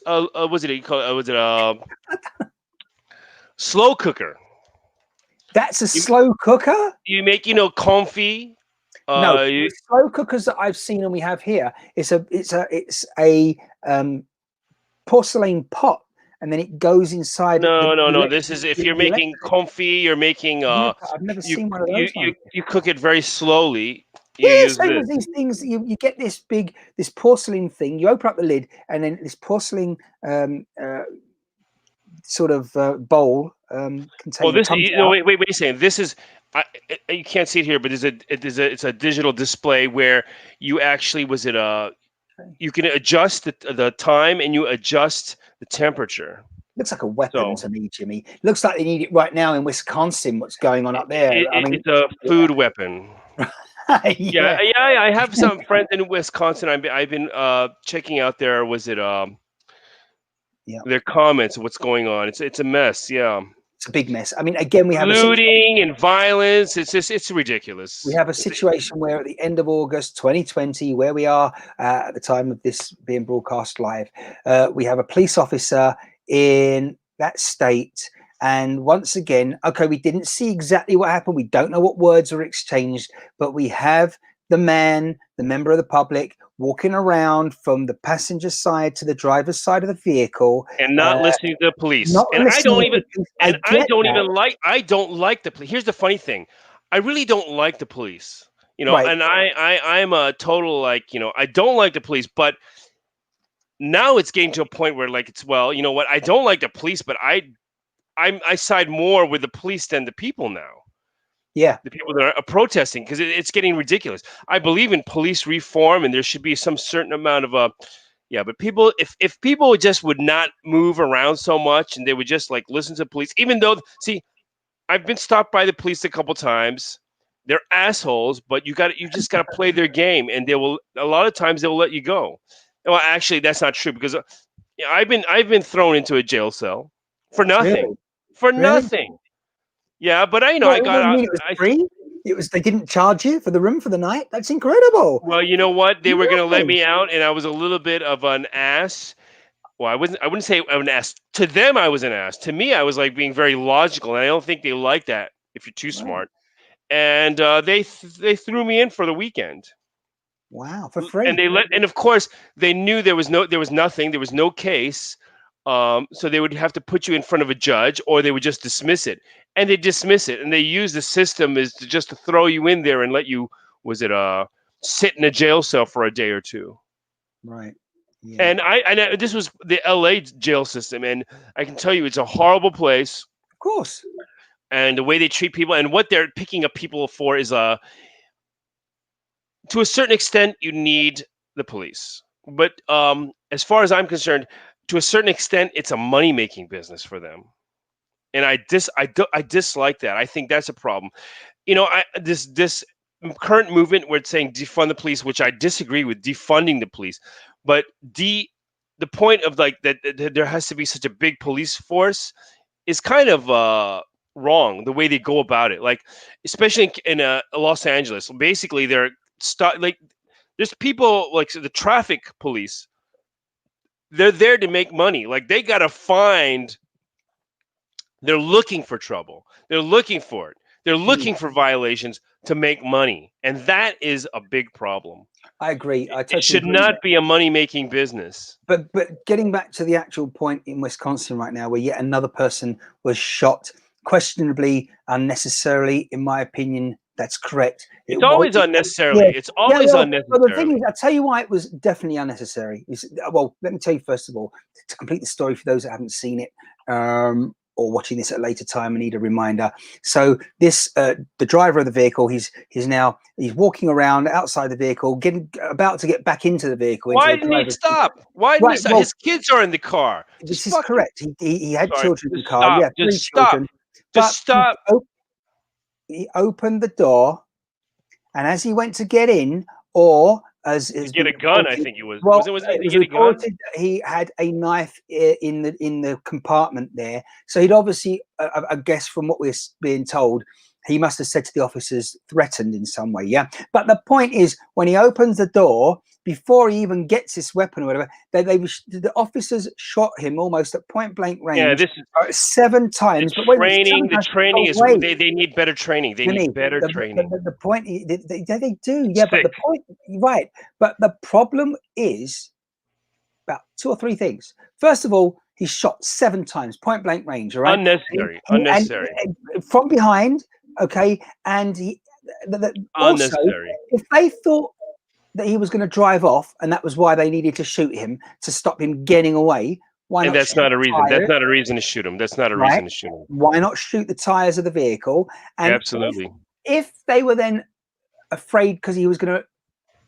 oven. was it you call was it a slow cooker? That's a You slow cooker. you make comfy. No, You, the slow cookers that I've seen and we have here, it's a porcelain pot, and then it goes inside no, no, the no. This is if you're the making electric. comfy. You're making I've never you seen one of you those you ones. you cook it very slowly. You Yeah, use same this. as these things. You get this porcelain thing. You open up the lid, and then this porcelain um, uh, sort of bowl Well, container this comes out. wait a second. This is you can't see it here, but it's a digital display where you actually was it Okay. you can adjust the time and you adjust the temperature. Looks like a weapon So to me, Jimmy. Looks like they need it right now in Wisconsin. What's going on up there? I mean, it's a food weapon. Yeah, yeah, yeah, I have some friends in Wisconsin. I've been checking out their was it yeah. their comments of what's going on. It's a mess. Yeah, It's a big mess. I mean, again, looting and violence. It's we ridiculous. have a situation where at the end of August 2020, where we are at the time of this being broadcast live, we have a police officer in that state. And once again, okay, we didn't see exactly what happened. We don't know what words were exchanged, but we have the man, the member of the public, walking around from the passenger side to the driver's side of the vehicle, And not listening to the police. not listening to the. I get that. I don't like the police. Here's the funny thing. I really don't like the police. Right. And I'm a total like, I don't like the police, but now it's getting to a point where like it's well, you know what? I don't like the police, but I side more with the police than the people now. Yeah. The people that are protesting because it's getting ridiculous. I believe in police reform and there should be some certain amount of yeah, but people, if people just would not move around so much and they would just like listen to police, even though, see, I've been stopped by the police a couple times. They're assholes, but you just got to play their game, and they will. A lot of times they will let you go. Well, actually, that's not true because yeah, I've been thrown into a jail cell for nothing, Really? for Really? nothing. Yeah, but I Well, I what do you got mean it was I free? It was they didn't charge you for the room for the night. That's incredible. Well, you know what? They were going to let Nice. me out, and I was a little bit of an ass. Well, I wasn't. I wouldn't say I'm an ass. To them, I was an ass. To me, I was like being very logical, and I don't think they like that if you're too Right. smart. And they threw me in for the weekend, Wow, for and free. they let. And of course, they knew there was nothing, there was no case. So they would have to put you in front of a judge, or they would just dismiss it. And they dismiss it, and they use the system is to just to throw you in there and let you was it sit in a jail cell for a day or two. Right. Yeah. And this was the LA jail system, and I can tell you it's a horrible place, Of course. and the way they treat people and what they're picking up people for is to a certain extent you need the police, but as far as I'm concerned, to a certain extent it's a money making business for them, and I dislike that. I think that's a problem. This current movement where it's saying defund the police, which I disagree with defunding the police, but the point of like that there has to be such a big police force is kind of wrong the way they go about it. Like especially in Los Angeles, basically they're like there's people like the traffic police. They're there to make money. Like they gotta find. They're looking for trouble. They're looking for it. They're Mm, looking for violations to make money, and that is a big problem. I agree. I It totally should agree not there. be a money making business. But getting back to the actual point in Wisconsin right now, where yet another person was shot questionably, unnecessarily, in my opinion, that's correct. It It's was, always yeah, unnecessarily. It's yeah. always But the thing unnecessarily. is, I'll tell you why it was definitely unnecessary. Well, let me tell you first of all, to complete the story for those that haven't seen it, or watching this at a later time and need a reminder. So this, the driver of the vehicle, he's walking around outside the vehicle, getting about to get back into the vehicle, into Why the didn't he driver's seat. stop? Why didn't he Right. stop? Well, His kids are in the car. Just this is fucking correct. He had sorry. children in the Just car. stop. Yeah, Just three stop. children. Just But stop. he opened the door, and as he went to get in, or as To has get been a gun, I reported, think it was. well, Wasn't it it to was get a gun? reported that he had a knife in the compartment there. So he'd obviously, I guess, from what we're being told, he must have said to the officers, threatened in some way. Yeah. But the point is, when he opens the door, before he even gets this weapon or whatever, the officers shot him almost at point blank Yeah, range this is 7 times. But wait a minute, seven the times. training Oh, is wait. they need better training. They Jimmy, need better training. the point they do, It's yeah, but sick. the point, right? But the problem is about two or three things. First of all, he's shot 7 times, point blank range. All right, Unnecessary. and Unnecessary. from behind. Okay, and also, Unnecessary. if they thought that he was going to drive off, and that was why they needed to shoot him to stop him getting away, why And not that's shoot not a the reason. That's tires? not a reason to shoot him. That's not a Right? reason to shoot him. Why not shoot the tires of the vehicle? And Absolutely. if they were then afraid because he was going to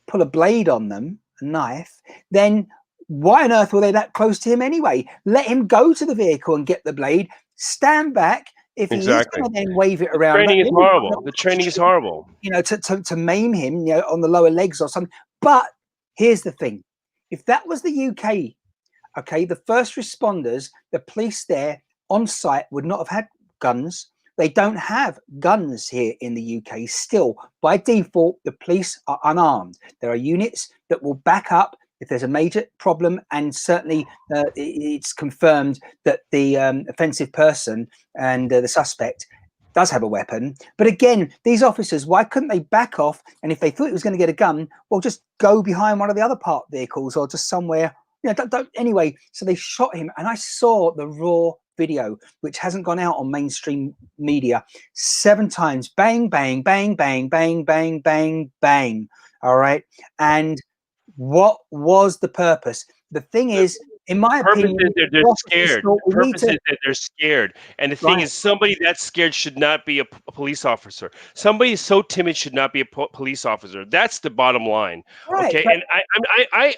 pull a blade on them, a knife, then why on earth were they that close to him anyway? Let him go to the vehicle and get the blade, stand back. If he is Exactly. going to then wave it The around, training is then you've got horrible. an The training is opportunity, horrible. to maim him, on the lower legs or something. But here's the thing: if that was the UK, okay, the first responders, the police there on site would not have had guns. They don't have guns here in the UK still. By default, the police are unarmed. There are units that will back up if there's a major problem, and certainly it's confirmed that the offensive person and the suspect does have a weapon. But again, these officers, why couldn't they back off? And if they thought he was going to get a gun, well, just go behind one of the other parked vehicles or just somewhere. Anyway, so they shot him, and I saw the raw video, which hasn't gone out on mainstream media. 7 times, bang, bang, bang, bang, bang, bang, bang, bang. All right, and what was the purpose? The thing The is, in my purpose opinion, is they're the officers scared. thought The we need purpose to. is that they're scared. And the thing Right, is, somebody that scared should not be a police officer. Somebody so timid should not be a police officer. That's the bottom line. right, Okay. but And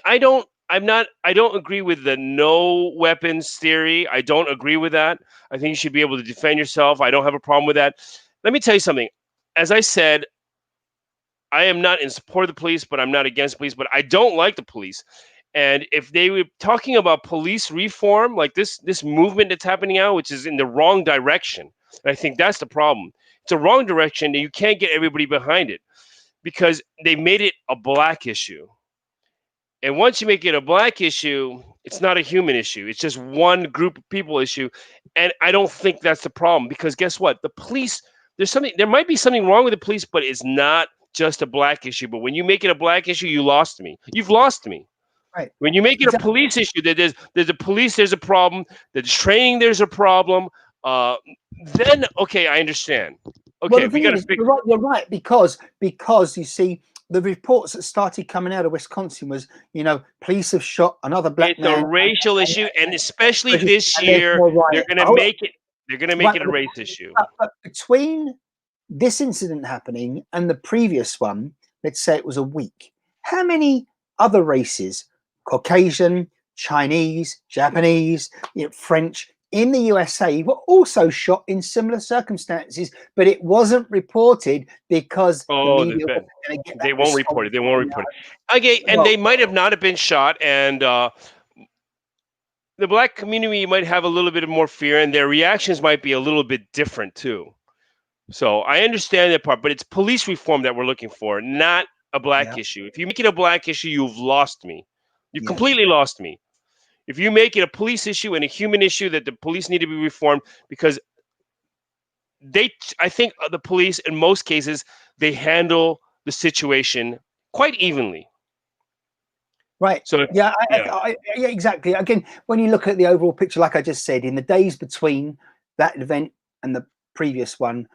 I don't. I'm not. I don't agree with the no weapons theory. I don't agree with that. I think you should be able to defend yourself. I don't have a problem with that. Let me tell you something. As I said, I am not in support of the police, but I'm not against police. But I don't like the police. And if they were talking about police reform, like this movement that's happening now, which is in the wrong direction, and I think that's the problem. It's a wrong direction, and you can't get everybody behind it because they made it a black issue. And once you make it a black issue, it's not a human issue. It's just one group of people issue. And I don't think that's the problem because guess what? The police, there might be something wrong with the police, but it's not just a black issue. But when you make it a black issue, you lost me. You've lost me. Right. When you make it a police issue, that there's a police, there's a problem. There's training, there's a problem. Then okay, I understand. Okay, Well, the thing is, you're right, because you see, the reports that started coming out of Wisconsin was, police have shot another black man. It's a racial issue, and especially this year, they're going to make it. They're going to make it a race issue. But between this incident happening and the previous one, let's say it was a week, how many other races, Caucasian, Chinese, Japanese, French, in the USA were also shot in similar circumstances, but it wasn't reported because the media wasn't gonna get that they won't report it. They won't report it. Okay, and they might have not have been shot, and the black community might have a little bit more fear, and their reactions might be a little bit different too. So I understand that part, but it's police reform that we're looking for, not a black issue. If you make it a black issue, you've lost me. You've completely lost me. If you make it a police issue and a human issue that the police need to be reformed, because I think the police in most cases, they handle the situation quite evenly. Right. So yeah, exactly. Again, when you look at the overall picture, like I just said, in the days between that event and the previous one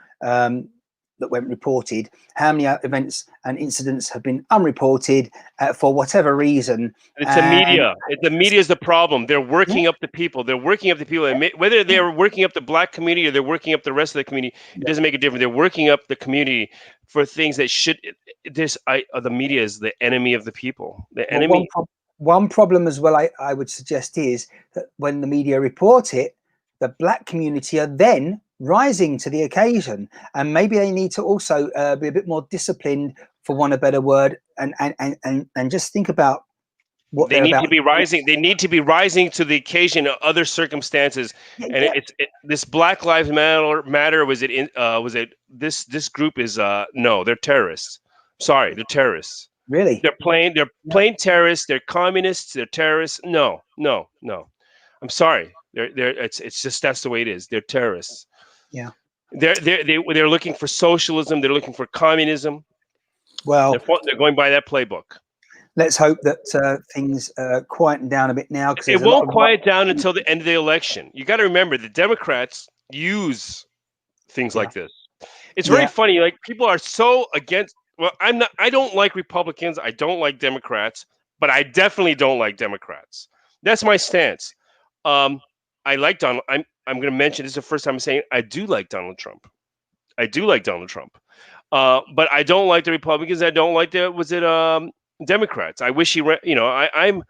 that went reported, how many events and incidents have been unreported for whatever reason? It's the media. The media is the problem. They're working up the people. They're working up the people. And whether they're working up the black community or they're working up the rest of the community, it doesn't make a difference. They're working up the community for things that should. The media is the enemy of the people. The enemy. One problem as well, I would suggest, is that when the media report it, the black community are then rising to the occasion, and maybe they need to also be a bit more disciplined, for want of a better word, and just think about what they need to be rising. They need to be rising to the occasion of other circumstances. This Black Lives Matter. Was it this group is no, they're terrorists. Sorry, they're terrorists. Really? They're plain terrorists. They're communists. They're terrorists. No. I'm sorry. It's just that's the way it is. They're terrorists. Yeah. They're looking for socialism. They're looking for communism. Well, they're going by that playbook. Let's hope that things quieten down a bit now. It won't quiet down until the end of the election. You got to remember, the Democrats use things like this. It's very funny. Like, people are so against. Well, I don't like Republicans. I don't like Democrats, but I definitely don't like Democrats. That's my stance. I like Donald. I'm going to mention, this is the first time I'm saying I do like Donald Trump. I do like Donald Trump. But I don't like the Republicans. I don't like Democrats. I wish he I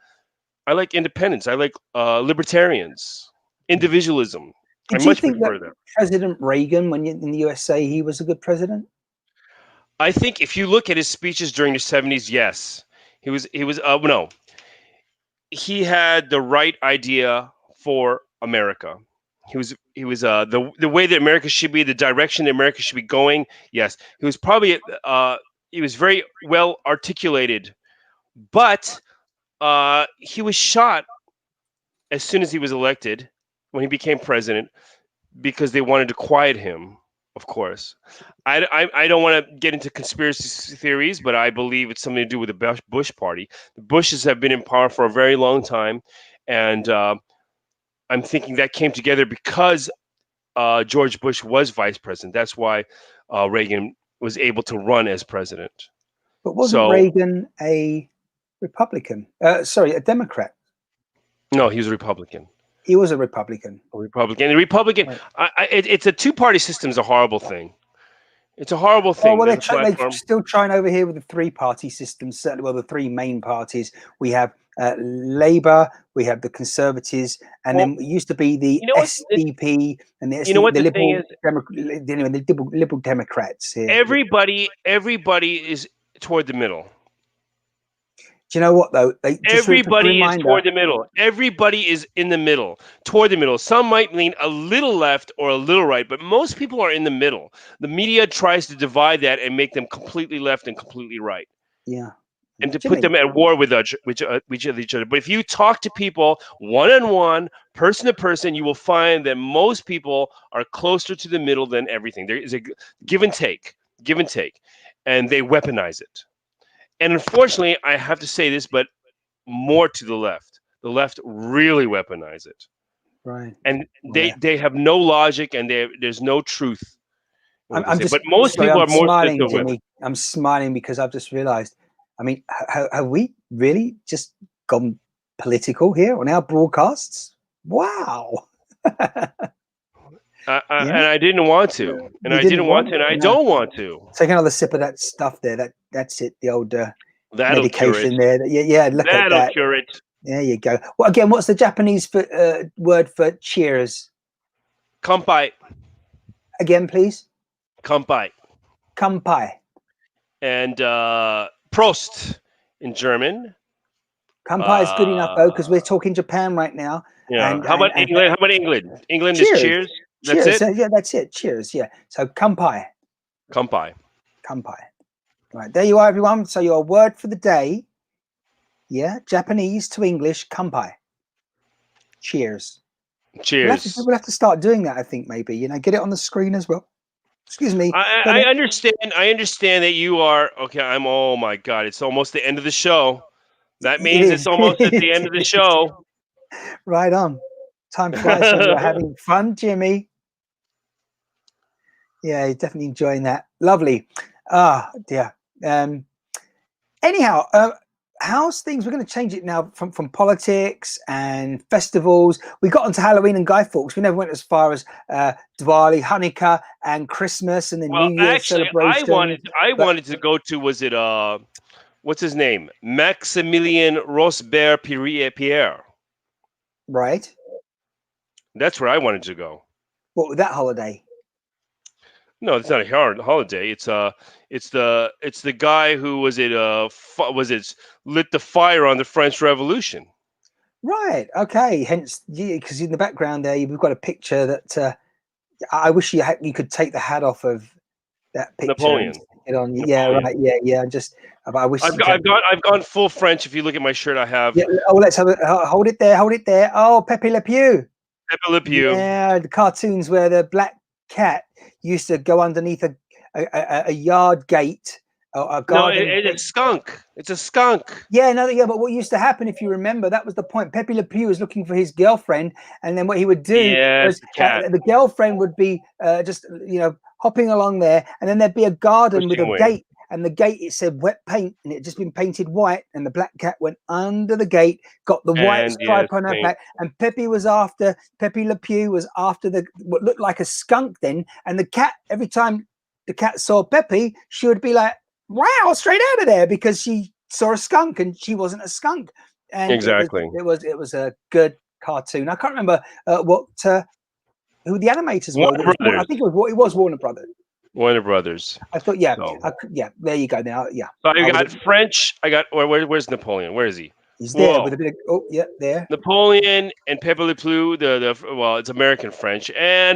like independence. I like libertarians, individualism. Do you think that President Reagan, when in the USA, he was a good president? I think if you look at his speeches during the 70s, yes, he was. No, he had the right idea for America. He was the way that America should be, the direction that America should be going. Yes, he was probably he was very well articulated, but he was shot as soon as he was elected, when he became president, because they wanted to quiet him. Of course, I don't want to get into conspiracy theories, but I believe it's something to do with the Bush party. The Bushes have been in power for a very long time, and I'm thinking that came together because George Bush was vice president. That's why Reagan was able to run as president. But wasn't Reagan a Republican? A Democrat? No, he was a Republican. He was a Republican. Right. It's a two-party system is a horrible thing. It's a horrible thing. Well, they're still trying over here with the three-party system. Certainly, well, the three main parties. We have Labour, we have the Conservatives, and then it used to be the SDP and the Liberal Democrats. Here. Everybody is toward the middle. Do you know what though? They just a Everybody is reminder. toward the middle. Everybody is in the middle, toward the middle. Some might lean a little left or a little right, but most people are in the middle. The media tries to divide that and make them completely left and completely right, Yeah, and to put Jimmy. them at war with each other. But if you talk to people one on one, person to person, you will find that most people are closer to the middle than everything. There is a give and take, give and take, and they weaponize it. And unfortunately, I have to say this, but more to the left. The left really weaponize it, Right. and Yeah. they have no logic, and there's no truth in what they I'm say. But just most sorry. people I'm are more smiling, sensitive with. Jimmy. I'm smiling because I've just realised. I mean, have we really just gone political here on our broadcasts? Wow. Yeah, And I didn't want to, and you I didn't didn't want want. to, and I No. don't want to. Take another sip of that stuff there. That's it. The old That'll cure it. medication there. Yeah, yeah. Look at That'll that. cure it. There you go. Well, again, what's the Japanese word for cheers? Kampai, Again, please. kampai, Kampai. and Prost in German. Kampai is good enough though, because we're Uh, talking Japan right now. yeah. And How about and England? How about England? England is cheers. cheers. That's Cheers. it. Yeah, that's it. Cheers. Yeah. So kampai. Kampai. Kampai. Right. There you are, everyone. So your word for the day. Yeah. Japanese to English. Kampai. Cheers. Cheers. We'll have to start doing that, I think, maybe. Get it on the screen as well. Excuse me. I understand. I understand that you are okay. Oh my God! It's almost the end of the show. That It means is. it's almost at the end of the It is. show. Right on. Time flies when you're having fun, Jimmy. Yeah, you're definitely enjoying that. Lovely. Ah, dear. Anyhow, how's things? We're going to change it now from politics and festivals. We got onto Halloween and Guy Fawkes. We never went as far as Diwali, Hanukkah, and Christmas, and the Well, New Year actually, I celebration. wanted. I But wanted to go to. Was it what's his name? Maximilien Rosbert Pierre. right, That's where I wanted to go. what with that holiday? No, it's not a hard holiday. It's the guy who was it lit the fire on the French Revolution. Right. Okay. Hence, because in the background there, we've got a picture that I wish you could take the hat off of that picture and Napoleon. stick it on. Yeah. Napoleon. Right. Yeah. Yeah. Just, I wish you could. I've gone full French. If you look at my shirt, I have Yeah. Oh, let's have it. Hold it there. Hold it there. Oh, Pepe Le Pew. Pepe Le Pew. Yeah, the cartoons where the black cat used to go underneath a yard gate or a No, garden it's gate. a skunk. It's a skunk. Yeah, no, yeah, but what used to happen, if you remember, that was the point. Pepe Le Pew was looking for his girlfriend, and then what he would do Yeah, was it's a cat. the girlfriend would be just hopping along there, and then there'd be a garden with Pushing a away. gate, and the gate, it said wet paint, and it had just been painted white, and the black cat went under the gate, got the white And stripe yes, on her paint. back, and Pepe Le Pew was after what looked like a skunk then, and the cat, every time the cat saw Pepe, she would be like, wow, straight out of there, because she saw a skunk and she wasn't a skunk. And Exactly. it was a good cartoon. I can't remember who the animators were. Warner Brothers. I think it was Warner Brothers. Warner Brothers. I thought, yeah, So, yeah. There you go. Now, yeah, so I got French. I got where's Napoleon? Where is he? he's there Whoa. with a bit of, oh yeah, there. Napoleon and Pepe Le Pew. Well, it's American French,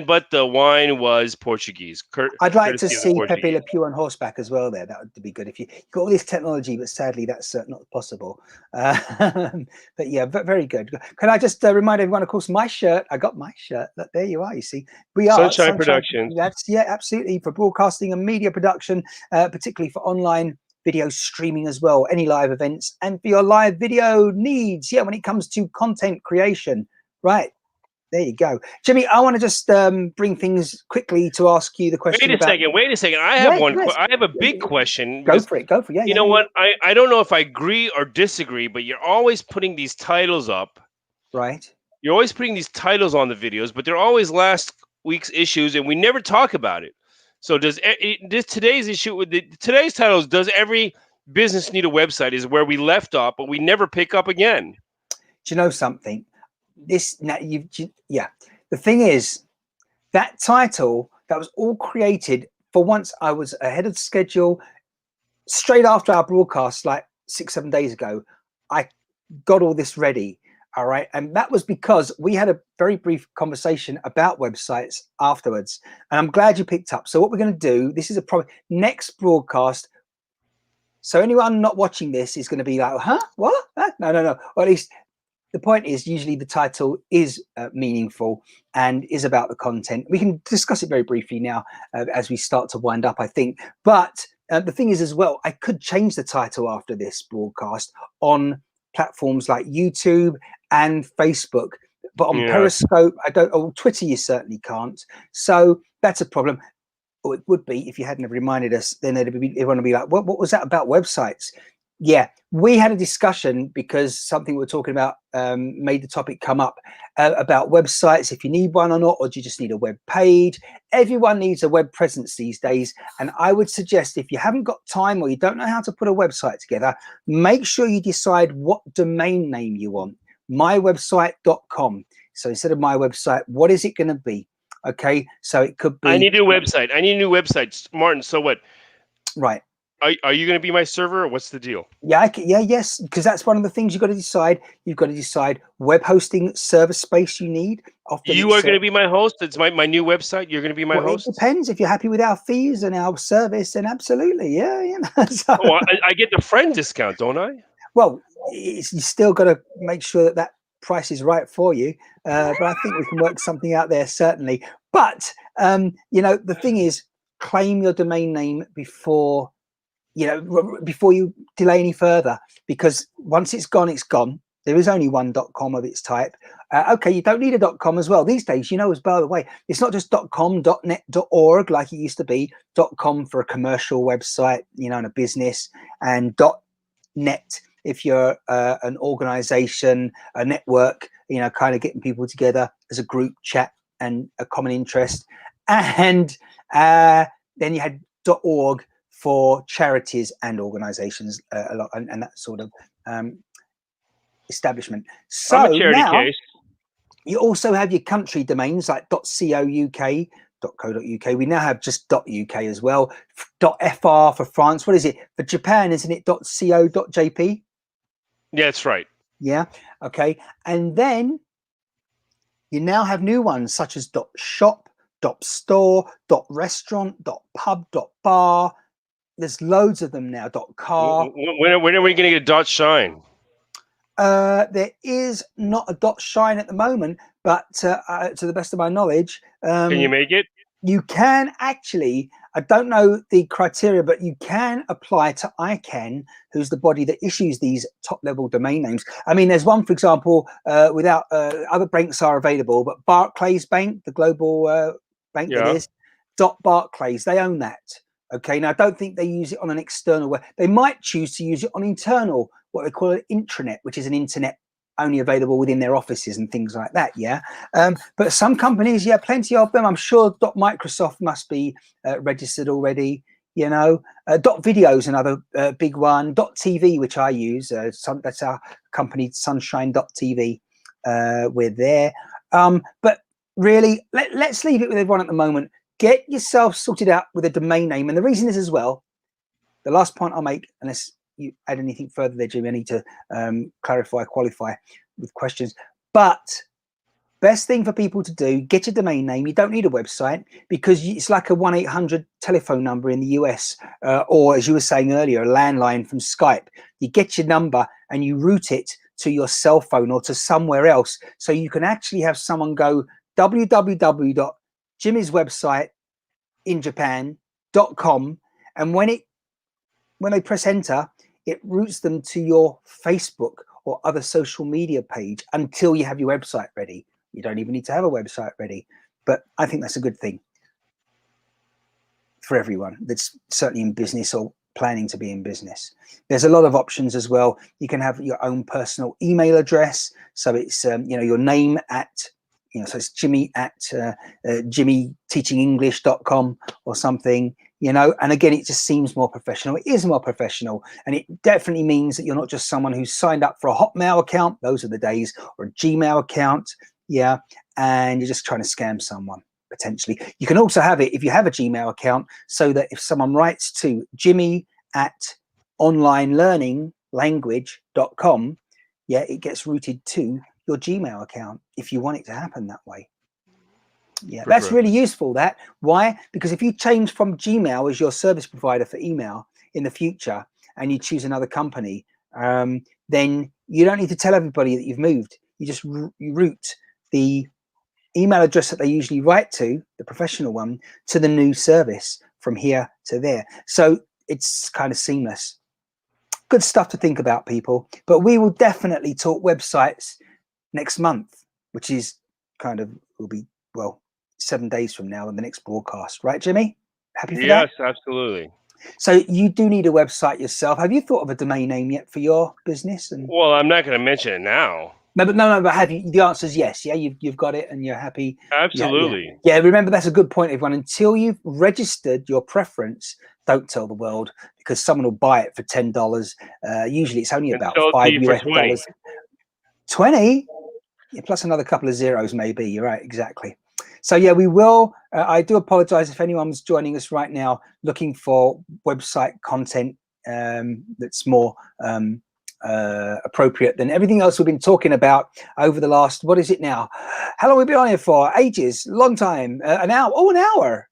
but the wine was Portuguese. I'd like to courtesy of the see Pepe Portuguese. Le Pew on horseback as well. There, that would be good if you got all this technology, but sadly that's not possible. But yeah, very good. Can I just remind everyone? Of course, my shirt. I got my shirt. Look, there you are. You see, we are Sunshine Productions. That's absolutely for broadcasting and media production, particularly for online video streaming as well, any live events, and for your live video needs. Yeah, when it comes to content creation, right. There you go, Jimmy. I want to just bring things quickly to ask you the question. Wait a second. I have one. I have a big question. Go for it. Yeah. You know what? I don't know if I agree or disagree, but you're always putting these titles up. Right. You're always putting these titles on the videos, but they're always last week's issues, and we never talk about it. So does today's issue with today's titles? Does every business need a website? Is where we left off, but we never pick up again. Do you know something? The thing is, that title that was all created for once. I was ahead of schedule. Straight after our broadcast, like 6-7 days ago, I got all this ready. All right. And that was because we had a very brief conversation about websites afterwards. And I'm glad you picked up. So what we're going to do, this is a probably next broadcast. So anyone not watching this is going to be like, huh? What? Huh? No. Or at least the point is usually the title is meaningful and is about the content. We can discuss it very briefly now as we start to wind up, I think. But the thing is as well, I could change the title after this broadcast on platforms like YouTube and Facebook, but on Yeah. Periscope, I don't, or Twitter, you certainly can't. So that's a problem. Or it would be if you hadn't have reminded us, then they'd want to be like, what was that about websites? Yeah, we had a discussion because something we were talking about made the topic come up about websites, if you need one or not, or do you just need a web page? Everyone needs a web presence these days. And I would suggest if you haven't got time or you don't know how to put a website together, make sure you decide what domain name you want. Mywebsite.com. So instead of my website, what is it going to be? Okay, so it could be. I need a website. I need a new website, Martin. So what? Right. Are you going to be my server, or what's the deal? Yeah, yes, because that's one of the things you've got to decide. You've got to decide web hosting server space you need. Often You are going to be my host. It's my new website. You're going to be my well, host. it depends. If you're happy with our fees and our service, then absolutely, yeah, you know. So, Oh, I get the friend discount, don't I? well, you still got to make sure that that price is right for you. But I think we can work something out there, certainly. But you know, the thing is, claim your domain name before. You know, before you delay any further, because once it's gone, it's gone. There is only one .com of its type. Okay, you don't need a .com as well these days. You know, as by the way, it's not just .com, .net, .org like it used to be. .com for a commercial website, you know, and a business, and .net if you're an organization, a network, you know, kind of getting people together as a group chat and a common interest. And then you had .org for charities and organizations a lot, and that sort of establishment. I'm a So charity now case. you also have your country domains like .co.uk, .co.uk. We now have just .uk as well. .fr for France. What is it for Japan? Isn't it .co.jp? Yeah, that's right. Yeah. Okay. And then you now have new ones such as .shop, .store, .restaurant, .pub, .bar. There's loads of them now. .car. When are we going to get a dot shine? There is not a .shine at the moment, but to the best of my knowledge, Can you make it? you can actually. I don't know the criteria, but you can apply to ICANN, who's the body that issues these top-level domain names. I mean, there's one, for example, without other banks are available, but Barclays Bank, the global bank that Yeah. is, Barclays, they own that. Okay, now I don't think they use it on an external way. They might choose to use it on internal, what they call an intranet, which is an internet only available within their offices and things like that. Yeah, but some companies, yeah, plenty of them. I'm sure Microsoft must be registered already. You know, .video is another big one. .tv, which I use, that's our company, Sunshine.tv. We're there, but really, let's leave it with everyone at the moment. Get yourself sorted out with a domain name. And the reason is as well, the last point I'll make, unless you add anything further there, Jimmy, I need to clarify, qualify with questions. But best thing for people to do, get your domain name. You don't need a website because it's like a 1-800 telephone number in the US, or as you were saying earlier, a landline from Skype. You get your number and you route it to your cell phone or to somewhere else. So you can actually have someone go www.Jimmy's website in Japan.com, and when they press enter, it routes them to your Facebook or other social media page until you have your website ready. You don't even need to have a website ready, but I think that's a good thing for everyone that's certainly in business or planning to be in business. There's a lot of options as well. You can have your own personal email address, so it's you know, your name at, you know, so it's Jimmy at jimmyteachingenglish.com or something, you know, and again, it just seems more professional. It is more professional, and it definitely means that you're not just someone who's signed up for a Hotmail account, those are the days, or a Gmail account, yeah, and you're just trying to scam someone, potentially. You can also have it if you have a Gmail account, so that if someone writes to Jimmy at onlinelearning, language.com, yeah, it gets routed to your Gmail account if you want it to happen that way. Yeah, that's really useful. That why? Because if you change from Gmail as your service provider for email in the future and you choose another company, then you don't need to tell everybody that you've moved. You just route the email address that they usually write to, the professional one, to the new service from here to there. So it's kind of seamless. Good stuff to think about, people. But we will definitely talk websites next month, which is kind of, will be, well, 7 days from now in the next broadcast. Right, Jimmy? Happy for that? Yes, absolutely. So you do need a website yourself. Have you thought of a domain name yet for your business? And Well, I'm not going to mention it now. no, but have you? The answer is yes. Yeah, you've got it, and you're happy. Absolutely. Yeah. Remember, that's a good point, everyone. Until you've registered your preference, don't tell the world, because someone will buy it for $10. Usually, it's only about $5 US. 20, yeah, plus another couple of zeros, maybe. You're right, exactly. So yeah, we will. I do apologize if anyone's joining us right now looking for website content that's more appropriate than everything else we've been talking about over the last, what is it now? How long have we been on here for? Ages, long time. An hour. Oh, an hour.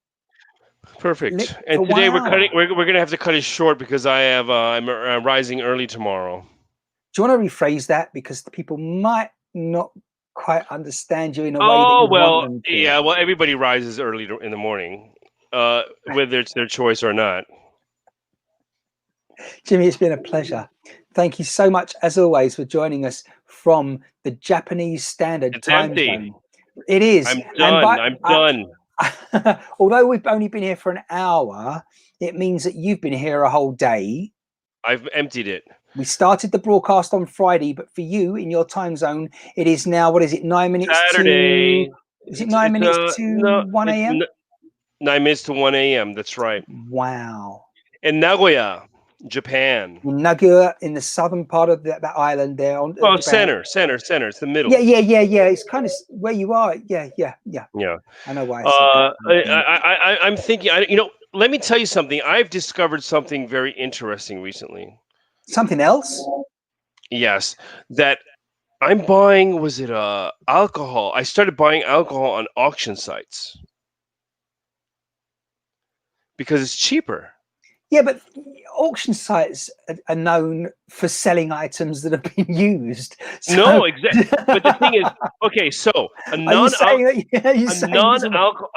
Perfect. And today we're cutting. We're going to have to cut it short because I'm rising early tomorrow. Do you want to rephrase that, because the people might not quite understand you in a way that you want them to? Yeah. Well, everybody rises early in the morning, whether it's their choice or not. Jimmy, it's been a pleasure. Thank you so much, as always, for joining us from the Japanese Standard Time Zone. It is. I'm done. I'm done. Although we've only been here for an hour, it means that you've been here a whole day. I've emptied it. We started the broadcast on Friday, but for you in your time zone, it is now, what is it, 9 minutes Saturday. Is it 9 minutes to 1 a.m.? 9 minutes to 1 a.m. That's right. Wow. In Nagoya, Japan. In Nagoya, in the southern part of that island there. Oh, center. It's the middle. Yeah. It's kind of where you are. Yeah. I know why. I'm thinking. Let me tell you something. I've discovered something very interesting recently. Something else? Yes, that I'm buying. Was it alcohol? I started buying alcohol on auction sites because it's cheaper. Yeah, but auction sites are known for selling items that have been used. So... No, exactly. But the thing is, okay, so a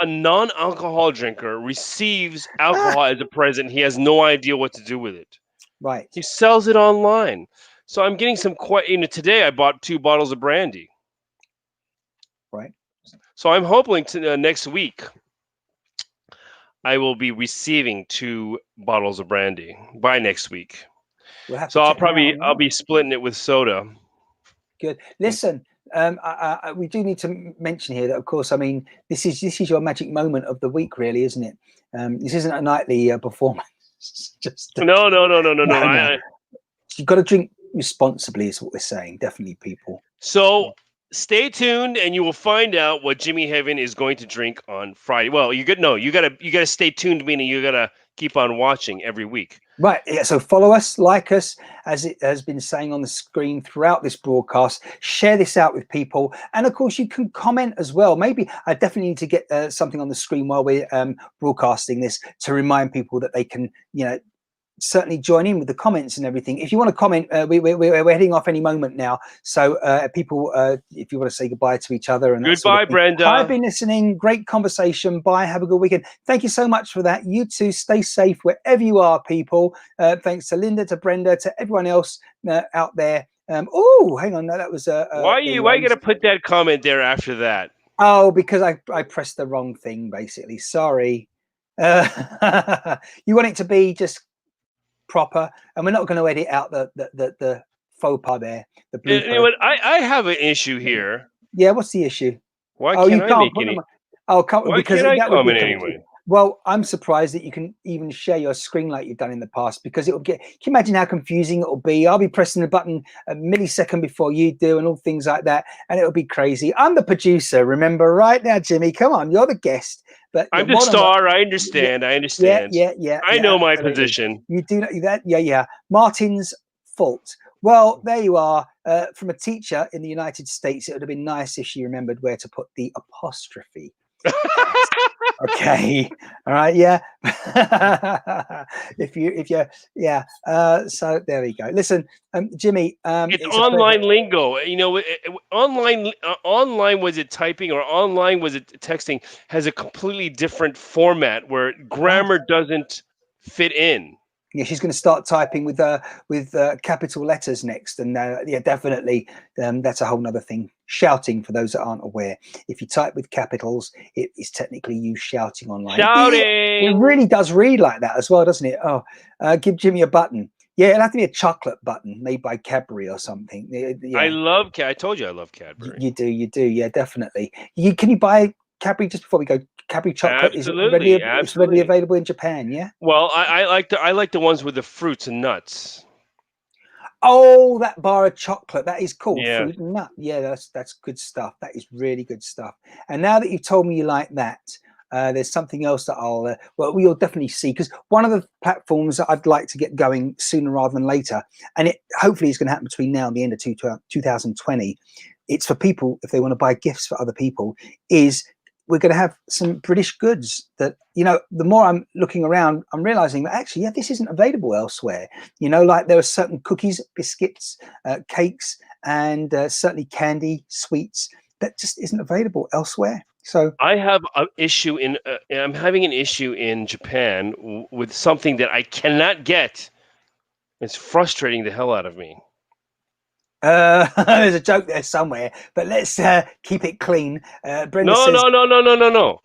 non-alcohol drinker receives alcohol as a present. He has no idea what to do with it. Right. He sells it online. So I'm getting some today I bought 2 bottles of brandy. Right. So I'm hoping to next week I will be receiving 2 bottles of brandy by next week. So I'll be splitting it with soda. Good. Listen, we do need to mention here that, of course, I mean, this is your magic moment of the week, really, isn't it? This isn't a nightly performance. No. You've got to drink responsibly, is what we're saying. Definitely, people. So stay tuned, and you will find out what Jimmy Heaven is going to drink on Friday. Well, you gotta stay tuned, meaning you gotta keep on watching every week. Right. Yeah. So follow us, like us, as it has been saying on the screen throughout this broadcast. Share this out with people, and of course, you can comment as well. Maybe I definitely need to get something on the screen while we're broadcasting this to remind people that they can, certainly join in with the comments and everything. If you want to comment, we're heading off any moment now. So people, if you want to say goodbye to each other. And goodbye, Brenda. I've been listening. Great conversation. Bye. Have a good weekend. Thank you so much for that. You too. Stay safe wherever you are, people. Thanks to Linda, to Brenda, to everyone else out there. Oh, hang on. No, that was why are you going to put that comment there after that? Oh, because I pressed the wrong thing, basically. Sorry. You want it to be just proper, and we're not going to edit out the faux pas there. The blooper. You know what? I have an issue here. Yeah, what's the issue? Why can't I make any? Why can't I comment anyway? Well, I'm surprised that you can even share your screen like you've done in the past, because it'll get. Can you imagine how confusing it'll be? I'll be pressing the button a millisecond before you do, and all things like that, and it'll be crazy. I'm the producer, remember? Right now, Jimmy, come on, you're the guest. But I'm the star. I understand. I understand. Yeah. I know my position. You do know that. Yeah. Martin's fault. Well, there you are. From a teacher in the United States, it would have been nice if she remembered where to put the apostrophe. Okay. All right. Yeah. if you yeah. So there we go. Listen, Jimmy. It's It's a pleasure. online lingo. Online was it typing or online was it texting has a completely different format where grammar doesn't fit in. Yeah, she's going to start typing with capital letters next, and yeah, definitely, that's a whole nother thing. Shouting, for those that aren't aware, if you type with capitals, it is technically you shouting online. It Shouting. really does read like that as well, doesn't it? Oh, give Jimmy a button. Yeah, it'll have to be a chocolate button made by Cadbury or something. Yeah, I told you I love Cadbury. you do. Yeah, definitely. Can you buy Cadbury, just before we go? Cadbury chocolate is readily Absolutely. available in Japan. Yeah. Well, I like the ones with the fruits and nuts. Oh, that bar of chocolate, that is cool. Yeah. Fruit and nut. Yeah, that's good stuff. That is really good stuff. And now that you've told me you like that, there's something else that we'll definitely see, because one of the platforms that I'd like to get going sooner rather than later, and it hopefully is going to happen between now and the end of 2020. It's for people, if they want to buy gifts for other people, is we're going to have some British goods that, the more I'm looking around, I'm realizing that actually, yeah, this isn't available elsewhere. Like there are certain cookies, biscuits, cakes, and certainly candy, sweets that just isn't available elsewhere. So I have an issue I'm having an issue in Japan with something that I cannot get. It's frustrating the hell out of me. there's a joke there somewhere, but let's keep it clean. Brenda says, No.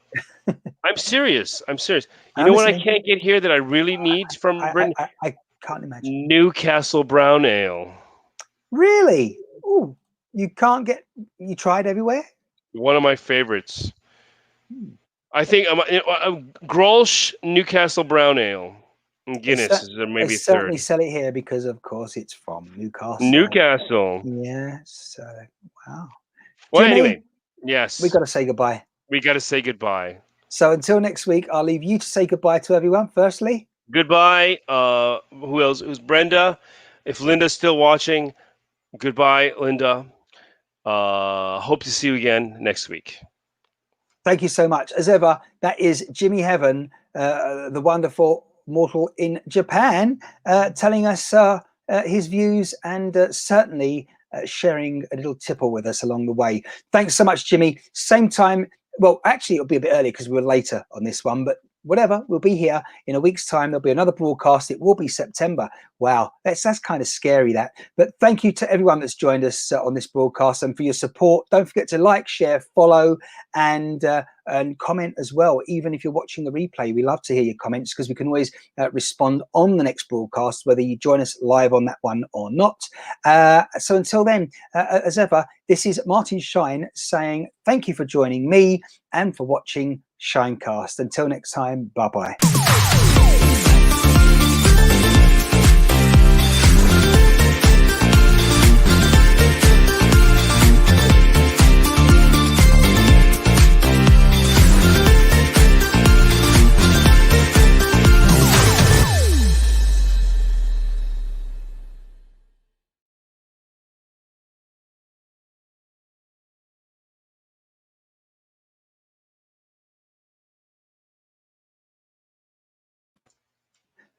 I'm serious. You know what I can't get here that I really need from Brenda? I can't imagine. Newcastle Brown Ale. Really? Oh, you can't get? You tried everywhere? One of my favorites. I think Grolsch Newcastle Brown Ale. And Guinness is maybe they third. Certainly sell it here because, of course, it's from Newcastle. Yes. Wow. Well, Jimmy, anyway, yes. We got to say goodbye. So until next week, I'll leave you to say goodbye to everyone. Firstly, goodbye. Who else? Who's Brenda? If Linda's still watching, goodbye, Linda. Hope to see you again next week. Thank you so much. As ever, that is Jimmy Heaven, the wonderful mortal in Japan, telling us his views and certainly sharing a little tipple with us along the way. Thanks so much, Jimmy. Same time. Well, actually, it'll be a bit early because we were later on this one, but whatever, we'll be here in a week's time. There'll be another broadcast. It will be September. Wow, that's kind of scary, that. But thank you to everyone that's joined us on this broadcast and for your support. Don't forget to like, share, follow, and comment as well. Even if you're watching the replay, we love to hear your comments because we can always respond on the next broadcast, whether you join us live on that one or not. So until then, as ever, this is Martin Shine saying thank you for joining me and for watching ShineCast. Until next time, bye-bye.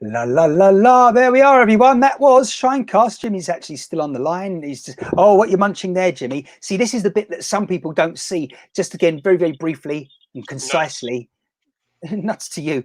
La la la la, there we are, everyone. That was ShineCast. Jimmy's actually still on the line. He's just, oh, what you're munching there, Jimmy. See, this is the bit that some people don't see. Just again, very, very briefly and concisely. Nuts to you.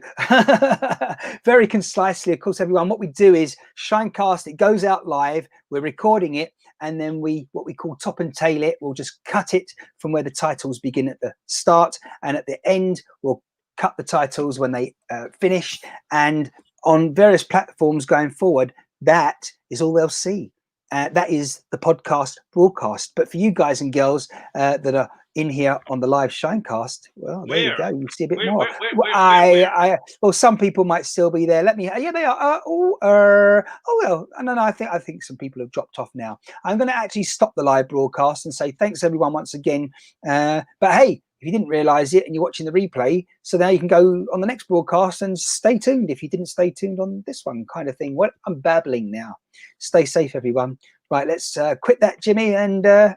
Very concisely, of course, everyone. What we do is ShineCast, it goes out live, we're recording it, and then what we call top and tail it. We'll just cut it from where the titles begin at the start, and at the end we'll cut the titles when they finish. And on various platforms going forward, that is all they'll see. That is the podcast broadcast. But for you guys and girls that are in here on the live ShineCast, well, there you go. You see a bit more. Well, some people might still be there. Let me. Yeah, they are. Oh well. No. I think some people have dropped off now. I'm going to actually stop the live broadcast and say thanks everyone once again. But hey, if you didn't realize it and you're watching the replay, so now you can go on the next broadcast and stay tuned if you didn't stay tuned on this one, kind of thing. What I'm babbling now. Stay safe, everyone. Right, let's quit that, Jimmy, and